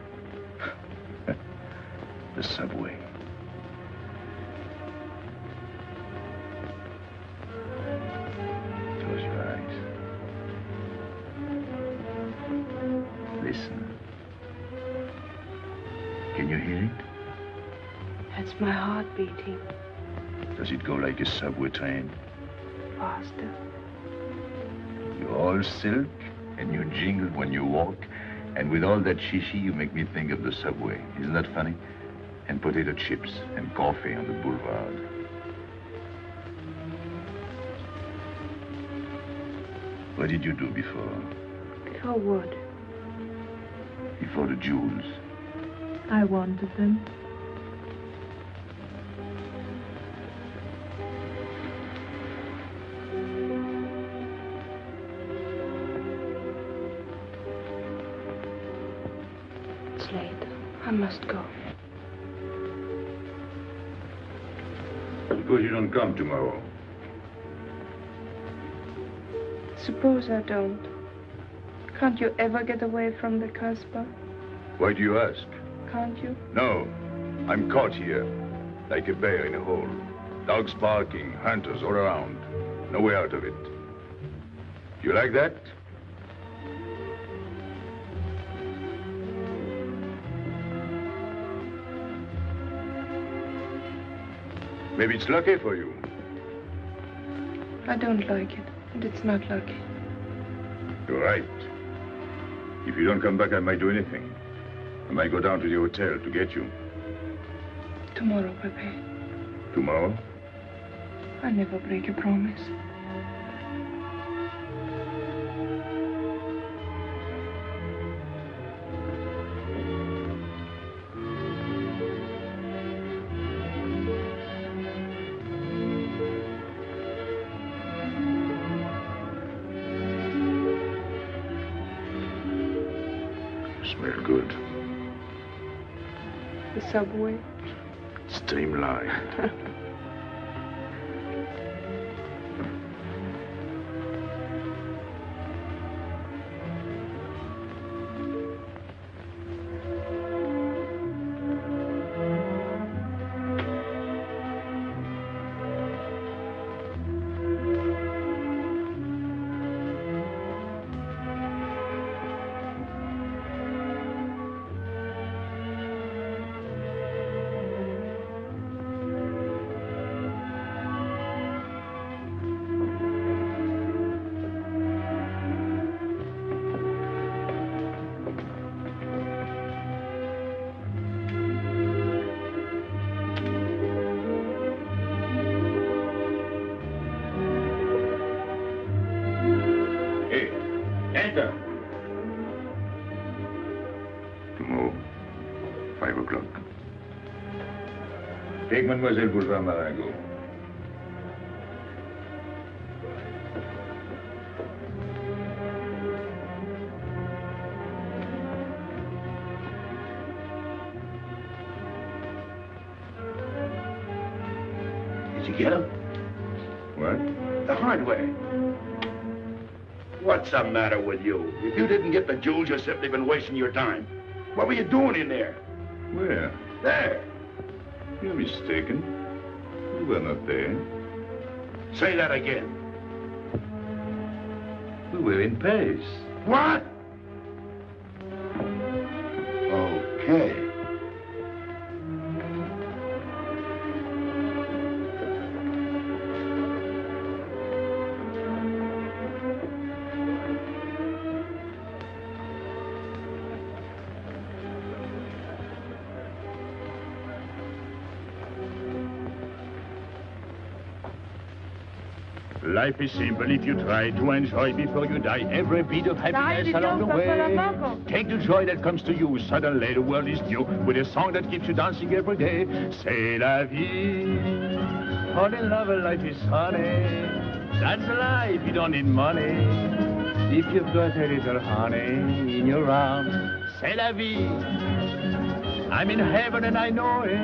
The subway. Close your eyes. Listen. Can you hear it? That's my heart beating. Does it go like a subway train? Faster. You're all silk, and you jingle when you walk, and with all that shishi, you make me think of the subway. Isn't that funny? And potato chips and coffee on the boulevard. What did you do before? Before what? before the jewels. I wanted them. It's late. I must go. Suppose you don't come tomorrow. Suppose I don't. Can't you ever get away from the Casbah? Why do you ask? Can't you? No. I'm caught here, like a bear in a hole. Dogs barking, hunters all around. No way out of it. You like that? Maybe it's lucky for you. I don't like it, and it's not lucky. You're right. If you don't come back, I might do anything. I might go down to the hotel to get you. Tomorrow, Pepe. Tomorrow? I never break a promise. Smell good. The subway. Streamlined. Enter. Tomorrow, 5 o'clock. Take Mademoiselle Boulevard Marengo. Did you get him? What? The hardware. What's the matter with you? If you didn't get the jewels, you've simply been wasting your time. What were you doing in there? Where? There. You're mistaken. We were not there. Say that again. We were in Paris. What? Okay. Life is simple if you try to enjoy before you die every bit of happiness along the way. Take the joy that comes to you. Suddenly the world is new with a song that keeps you dancing every day. C'est la vie. Fall in love, life is honey. That's life, you don't need money. If you've got a little honey in your arms, c'est la vie. I'm in heaven and I know it.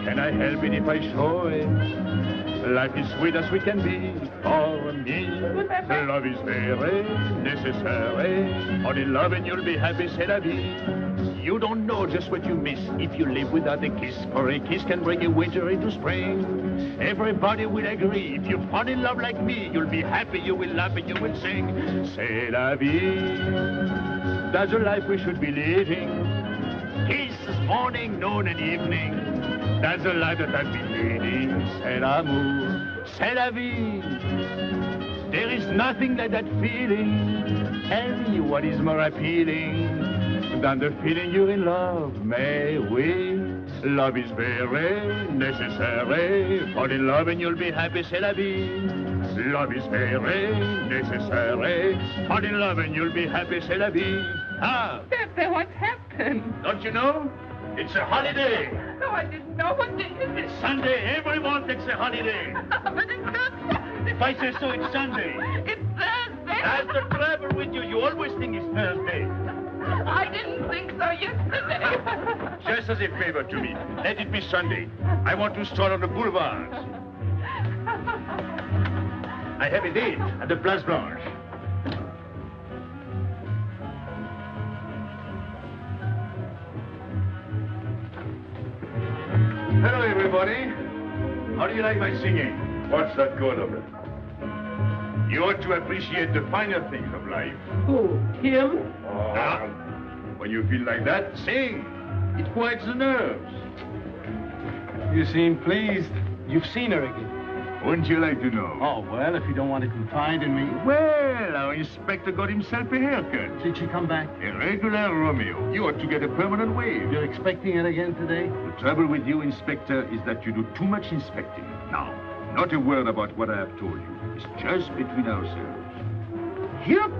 Can I help it if I show it? Life is sweet as we can be for me. Love is very necessary. Fall in love and you'll be happy, c'est la vie. You don't know just what you miss if you live without a kiss. For a kiss can bring a winter into spring. Everybody will agree. If you fall in love like me, you'll be happy, you will laugh and you will sing. C'est la vie. That's the life we should be living. Kisses morning, noon and evening. That's the life that I've been leading. C'est l'amour, c'est la vie. There is nothing like that feeling. Tell me what is more appealing than the feeling you're in love, may we? Love is very necessary. Fall in love and you'll be happy, c'est la vie. Love is very necessary. Fall in love and you'll be happy, c'est la vie. Ah, Pepe, what happened? don't you know? It's a holiday. No, I didn't know. What day is it? Sunday, everyone takes a holiday. But it's not Sunday. If I say so, it's Sunday. It's Thursday. That's the trouble with you. You always think it's Thursday. I didn't think so yesterday. Just as a favor to me, let it be Sunday. I want to stroll on the boulevards. I have a date at the Place Blanche. Hello, everybody. How do you like my singing? What's that good of it? You ought to appreciate the finer things of life. Who? Him? Now, when you feel like that, sing. It quiets the nerves. You seem pleased. You've seen her again. Wouldn't you like to know? Oh, well, if you don't want to confide in me. Well, our inspector got himself a haircut. Did she come back? A regular Romeo. You ought to get a permanent wave. You're expecting it again today? The trouble with you, Inspector, is that you do too much inspecting. Now, not a word about what I have told you. It's just between ourselves. Yep.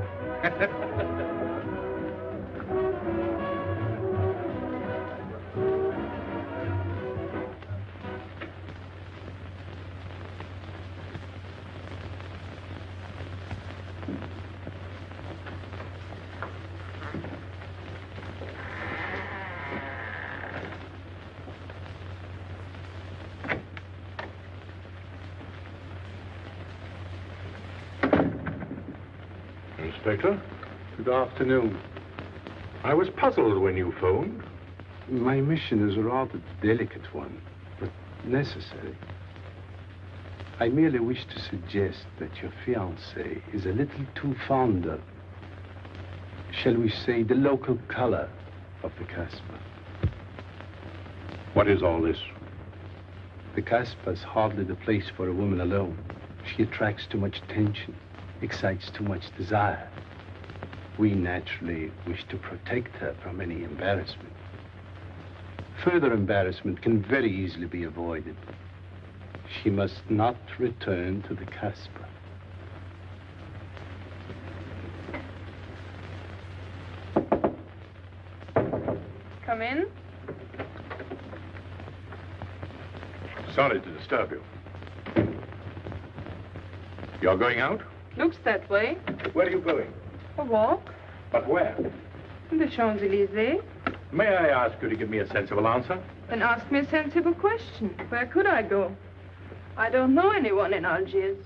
Inspector, Good afternoon. I was puzzled when you phoned. My mission is a rather delicate one, but necessary. I merely wish to suggest that your fiancé is a little too fond of, shall we say, the local color of the Casbah. What is all this? The Casbah is hardly the place for a woman alone. She attracts too much attention, excites too much desire. We naturally wish to protect her from any embarrassment. Further embarrassment can very easily be avoided. She must not return to the Casbah. Come in. Sorry to disturb you. You're going out? Looks that way. Where are you going? A walk. But where? In the Champs-Élysées. May I ask you to give me a sensible answer? Then ask me a sensible question. Where could I go? I don't know anyone in Algiers.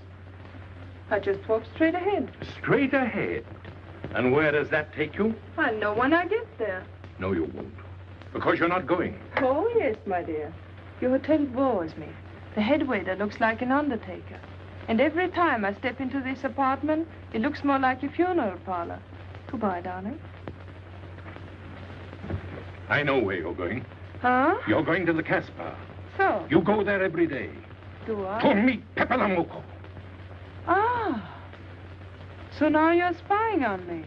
I just walk straight ahead. Straight ahead. And where does that take you? I'll know when I get there. No, you won't. Because you're not going. Oh, yes, my dear. Your hotel bores me. The head waiter looks like an undertaker. And every time I step into this apartment, it looks more like a funeral parlor. Goodbye, darling. I know where you're going. Huh? You're going to the Casbah. So? You go there every day. Do I? To meet Pepe Lamoko. Ah. So now you're spying on me.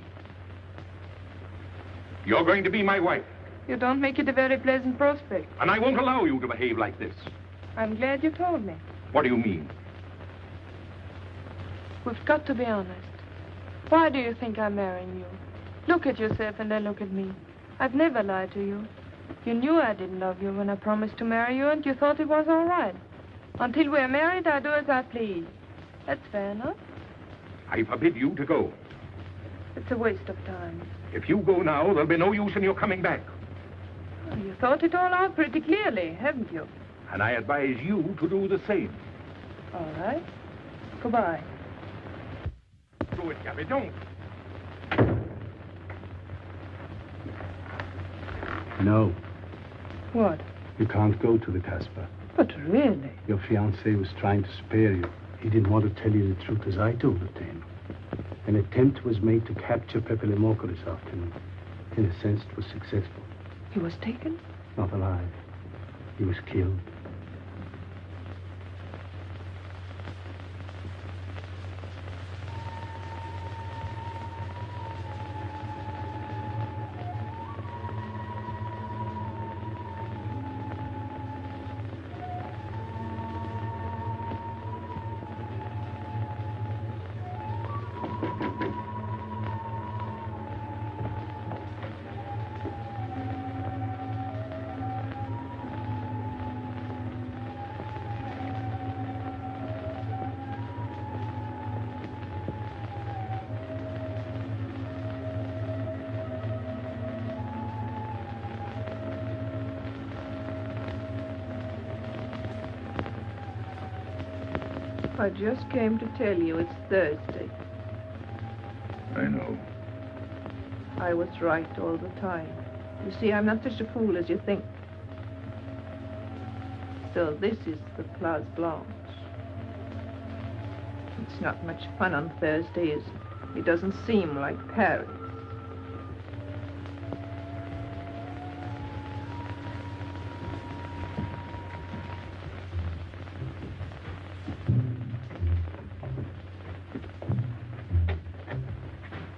You're going to be my wife. You don't make it a very pleasant prospect. And I won't allow you to behave like this. I'm glad you told me. What do you mean? We've got to be honest. Why do you think I'm marrying you? Look at yourself and then look at me. I've never lied to you. You knew I didn't love you when I promised to marry you, and you thought it was all right. Until we're married, I do as I please. That's fair enough. I forbid you to go. It's a waste of time. If you go now, there'll be no use in your coming back. Oh, you thought it all out pretty clearly, haven't you? And I advise you to do the same. All right. Goodbye. Do it, Gabby, don't. No. What? You can't go to the Casbah. But really? Your fiancé was trying to spare you. He didn't want to tell you the truth as I told it to him. An attempt was made to capture Pepe Lamoko this afternoon. In a sense, it was successful. He was taken? Not alive. He was killed. I just came to tell you it's Thursday. I know. I was right all the time. You see, I'm not such a fool as you think. So this is the Place Blanche. It's not much fun on Thursday, is it? It doesn't seem like Paris.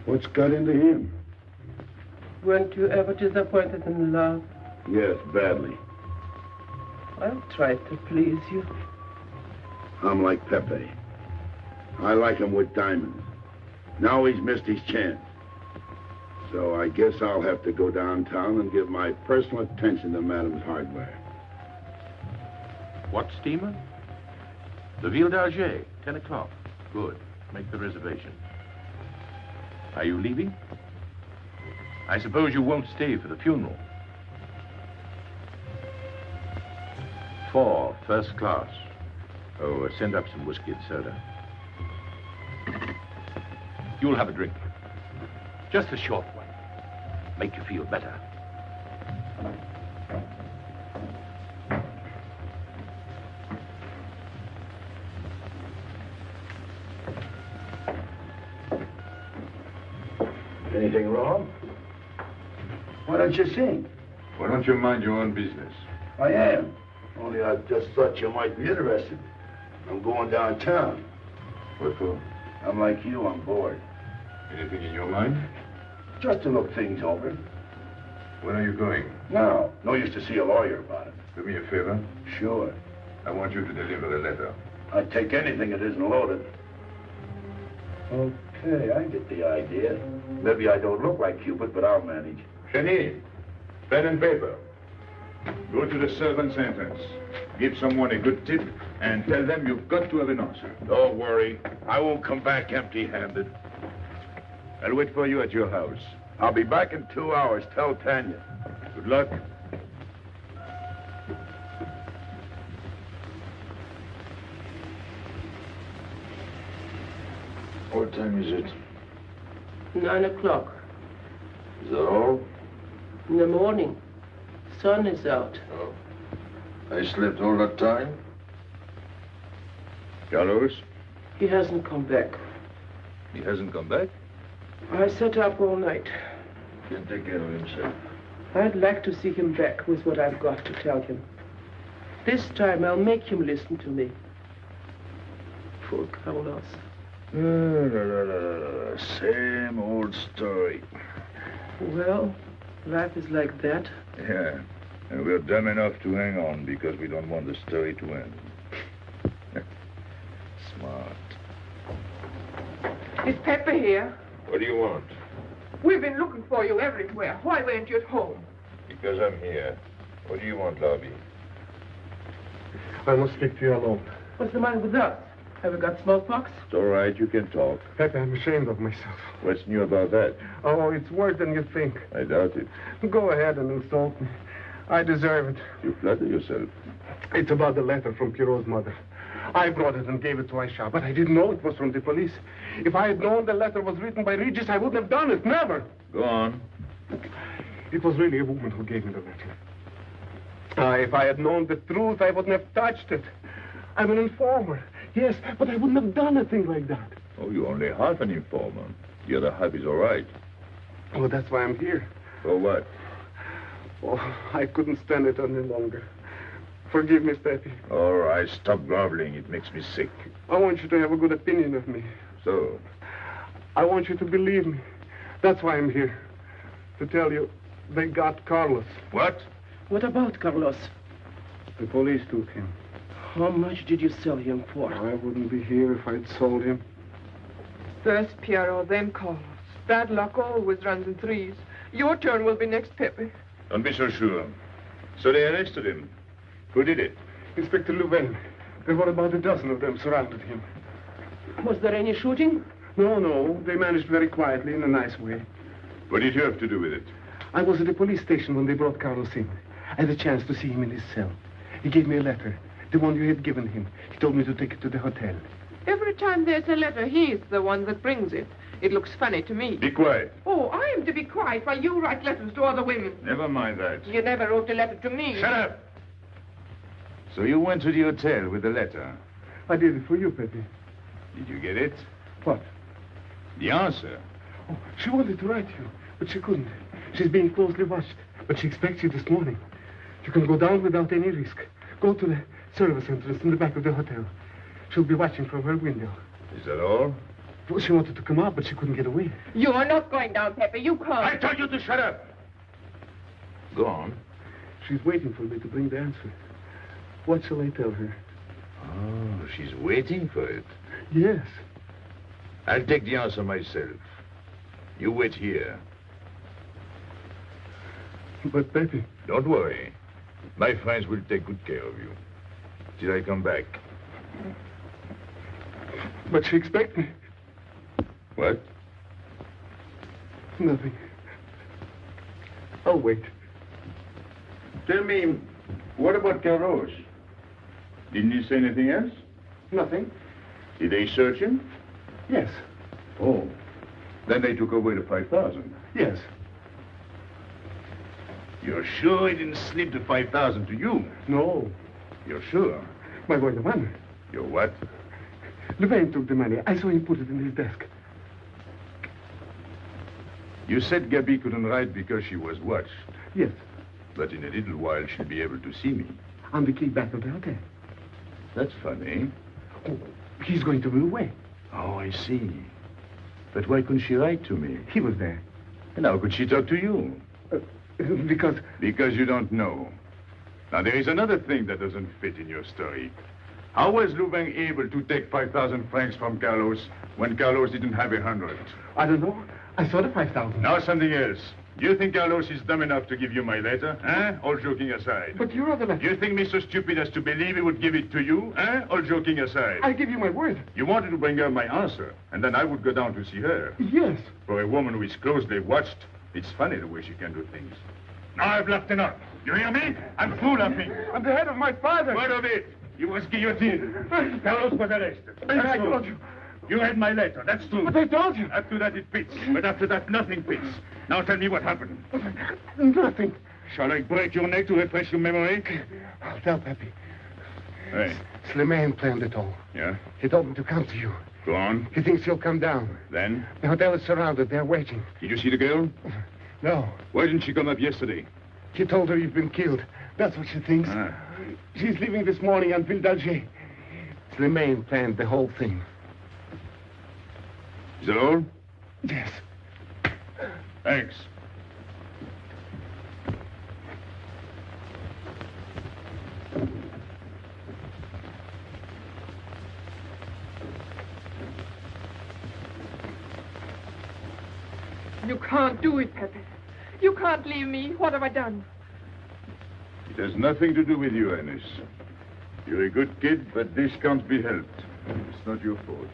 What's got into him? Weren't you ever disappointed in love? Yes, badly. I've tried to please you. I'm like Pepe. I like him with diamonds. Now he's missed his chance. So I guess I'll have to go downtown and give my personal attention to Madame's hardware. What steamer? The Ville d'Algiers, 10 o'clock. Good. Make the reservation. Are you leaving? I suppose you won't stay for the funeral. 4, first class. Oh, send up some whiskey and soda. You'll have a drink. Just a short one. Make you feel better. Anything wrong? Why don't you sing? Why don't you mind your own business? I am. Only I just thought you might be interested. I'm going downtown. What for? I'm like you, I'm bored. Anything in your mind? Just to look things over. When are you going? Now, no use to see a lawyer about it. Do me a favor. Sure. I want you to deliver a letter. I'd take anything that isn't loaded. Okay, I get the idea. Maybe I don't look like Cupid, but I'll manage. HEDY, pen and paper. Go to the servants' entrance. Give someone a good tip and tell them you've got to have an answer. Don't worry. I won't come back empty-handed. I'll wait for you at your house. I'll be back in 2 hours. Tell Tanya. Good luck. What time is it? 9 o'clock. Is that all? In the morning. Sun is out. Oh. I slept all that time? Carlos? He hasn't come back. He hasn't come back? I sat up all night. Can't take care of himself. I'd like to see him back with what I've got to tell him. This time I'll make him listen to me. Poor Carlos. Same old story. Well, life is like that. Yeah, and we're dumb enough to hang on because we don't want the story to end. Smart. Is Pepe here? What do you want? We've been looking for you everywhere. Why weren't you at home? Because I'm here. What do you want, Lobby? I must speak to you alone. What's the matter with us? Have we got smallpox? It's all right, you can talk. Pepe, I'm ashamed of myself. What's new about that? Oh, it's worse than you think. I doubt it. Go ahead and insult me. I deserve it. You flatter yourself. It's about the letter from Pierrot's mother. I brought it and gave it to Aisha, but I didn't know it was from the police. If I had known the letter was written by Regis, I wouldn't have done it. Never. Go on. It was really a woman who gave me the letter. If I had known the truth, I wouldn't have touched it. I'm an informer. Yes, but I wouldn't have done a thing like that. Oh, you're only half an informer. The other half is all right. Oh, that's why I'm here. For what? Oh, I couldn't stand it any longer. Forgive me, Pepe. All right, stop groveling. It makes me sick. I want you to have a good opinion of me. So? I want you to believe me. That's why I'm here. To tell you, they got Carlos. What? What about Carlos? The police took him. How much did you sell him for? I wouldn't be here if I'd sold him. First Pierrot, then Carlos. Bad luck always runs in threes. Your turn will be next, Pepe. Don't be so sure. So they arrested him. Who did it? Inspector Louvain. There were about a dozen of them surrounded him. Was there any shooting? No. They managed very quietly in a nice way. What did you have to do with it? I was at the police station when they brought Carlos in. I had a chance to see him in his cell. He gave me a letter, the one you had given him. He told me to take it to the hotel. Every time there's a letter, he's the one that brings it. It looks funny to me. Be quiet. Oh, I am to be quiet while you write letters to other women. Never mind that. You never wrote a letter to me. Shut up! So you went to the hotel with the letter. I did it for you, Pepe. Did you get it? What? The answer. Oh, she wanted to write you, but she couldn't. She's being closely watched, but she expects you this morning. You can go down without any risk. Go to the service entrance in the back of the hotel. She'll be watching from her window. Is that all? Well, she wanted to come out, but she couldn't get away. You are not going down, Pepe. You can't. I told you to shut up. Go on. She's waiting for me to bring the answer. What shall I tell her? Oh, she's waiting for it. Yes. I'll take the answer myself. You wait here. But, Pepe... Don't worry. My friends will take good care of you. Till I come back. But she expects me. What? Nothing. I'll wait. Tell me, what about Carlos? Didn't he say anything else? Nothing. Did they search him? Yes. Oh. Then they took away the 5,000. Yes. You're sure he didn't slip the 5,000 to you? No. You're sure? My boy, the money. Your what? Louvain took the money. I saw him put it in his desk. You said Gabi couldn't write because she was watched. Yes. But in a little while, she'll be able to see me. On the key back of the hotel. That's funny. Oh, he's going to be away. Oh, I see. But why couldn't she write to me? He was there. And how could she talk to you? Because... Because you don't know. Now, there is another thing that doesn't fit in your story. How was Louvain able to take 5,000 francs from Carlos when Carlos didn't have 100? I don't know. I saw the 5,000. Now something else. Do you think Carlos is dumb enough to give you my letter? All joking aside. But you wrote the letter. You think me so stupid as to believe he would give it to you? All joking aside. I give you my word. You wanted to bring her my answer, and then I would go down to see her. Yes. For a woman who is closely watched, it's funny the way she can do things. Now I've laughed enough. You hear me? I'm through laughing. I'm the head of my father. Word of it. You was guillotined. Carlos was arrested. I told you. You read my letter, that's true. But I told you. After that it fits. But after that nothing fits. Now tell me what happened. Nothing. Shall I break your neck to refresh your memory? I'll tell Pepe. Hey. Slimane planned it all. Yeah? He told me to come to you. Go on. He thinks you'll come down. Then? The hotel is surrounded. They're waiting. Did you see the girl? No. Why didn't she come up yesterday? He told her you've been killed. That's what she thinks. She's leaving this morning on Ville d'Alger. Slimane planned the whole thing. Is that all? Yes. Thanks. You can't do it, Pepe. You can't leave me. What have I done? It has nothing to do with you, Ines. You're a good kid, but this can't be helped. It's not your fault.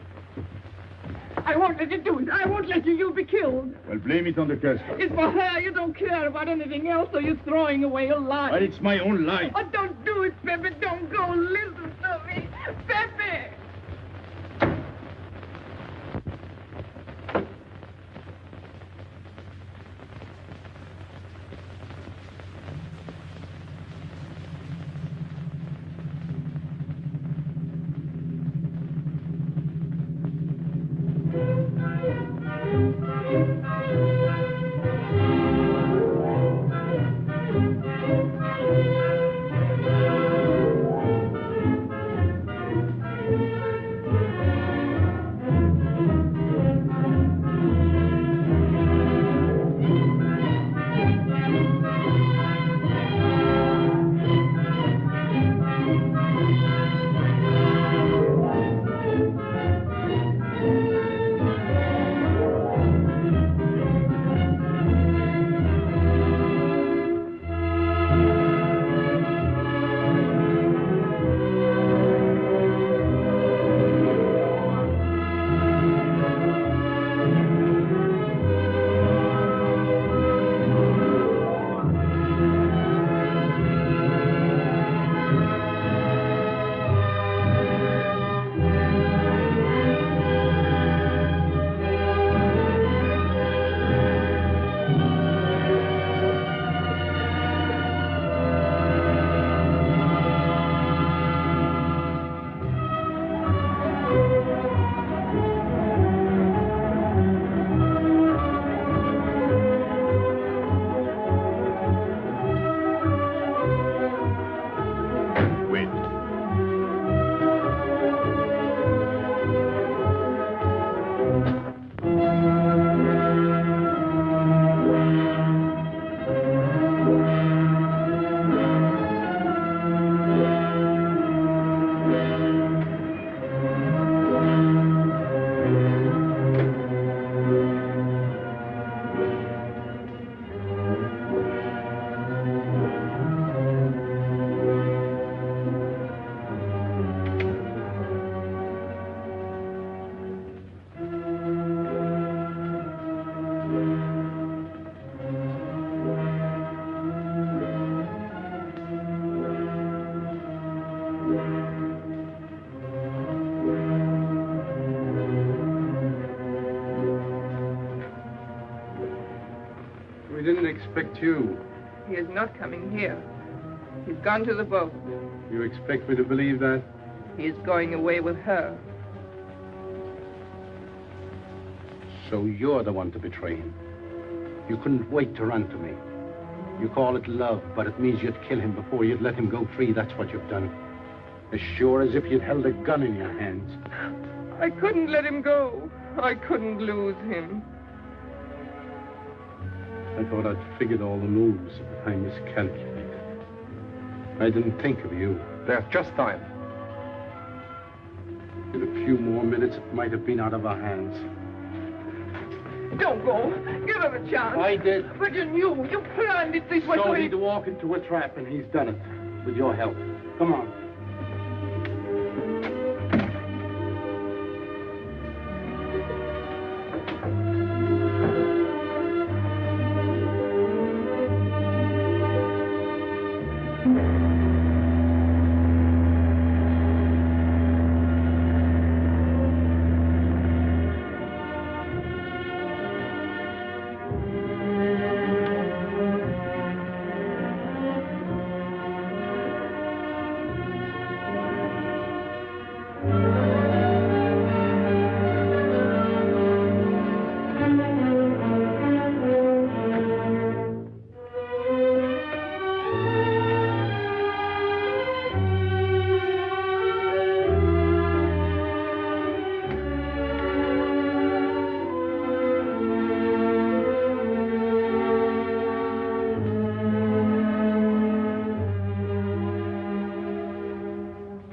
I won't let you do it. I won't let you. You'll be killed. Well, blame it on the castle. It's for her. You don't care about anything else, so you're throwing away your life. But it's my own life. Oh, don't do it, Pepe. Don't go. Listen to me. Pepe! We didn't expect you. He is not coming here. He's gone to the boat. You expect me to believe that? He is going away with her. So you're the one to betray him. You couldn't wait to run to me. You call it love, but it means you'd kill him before you'd let him go free. That's what you've done. As sure as if you'd held a gun in your hands. I couldn't let him go. I couldn't lose him. I thought I'd figured all the moves, but I miscalculated. I didn't think of you. There's just time. In a few more minutes, it might have been out of our hands. Don't go. Give him a chance. I did. But you knew. You planned it this way. So he'd walk into a trap, and he's done it. With your help. Come on.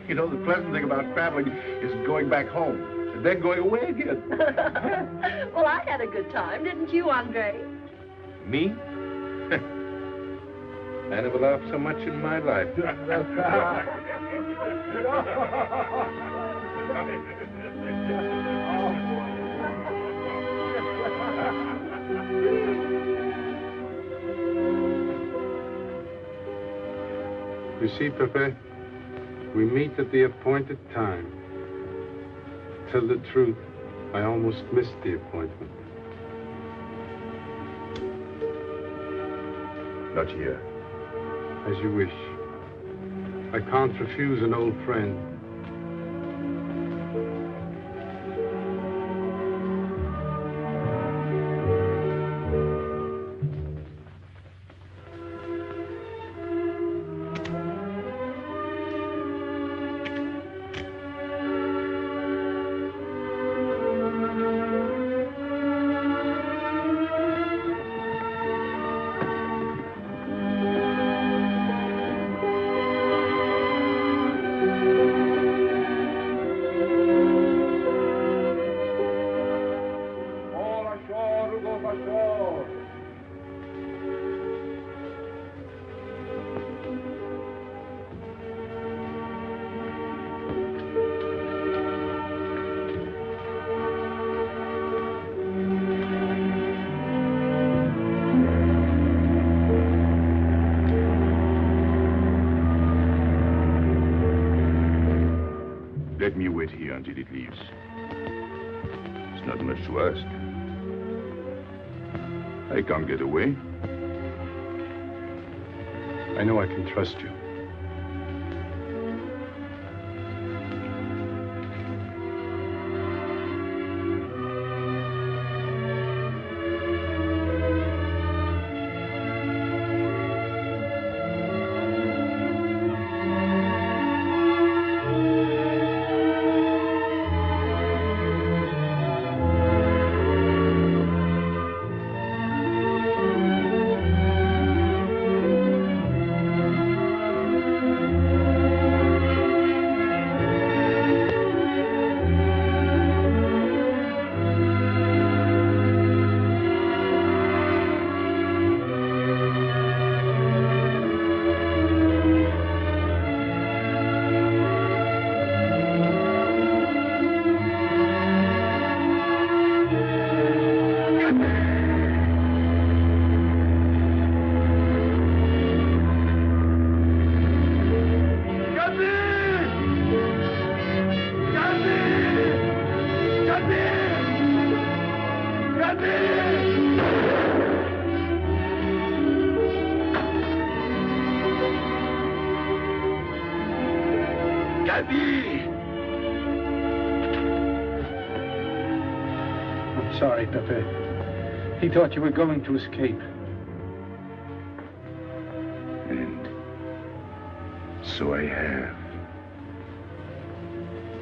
You know, the pleasant thing about traveling is going back home and then going away again. Well, I had a good time, didn't you, Andre? Me? I never laughed so much in my life. You see, Pepe, we meet at the appointed time. Tell the truth, I almost missed the appointment. Not here. As you wish. I can't refuse an old friend. Let me wait here until it leaves. It's not much to ask. I can't get away. I know I can trust you. sorry, Pepe. He thought you were going to escape. And so I have,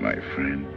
my friend.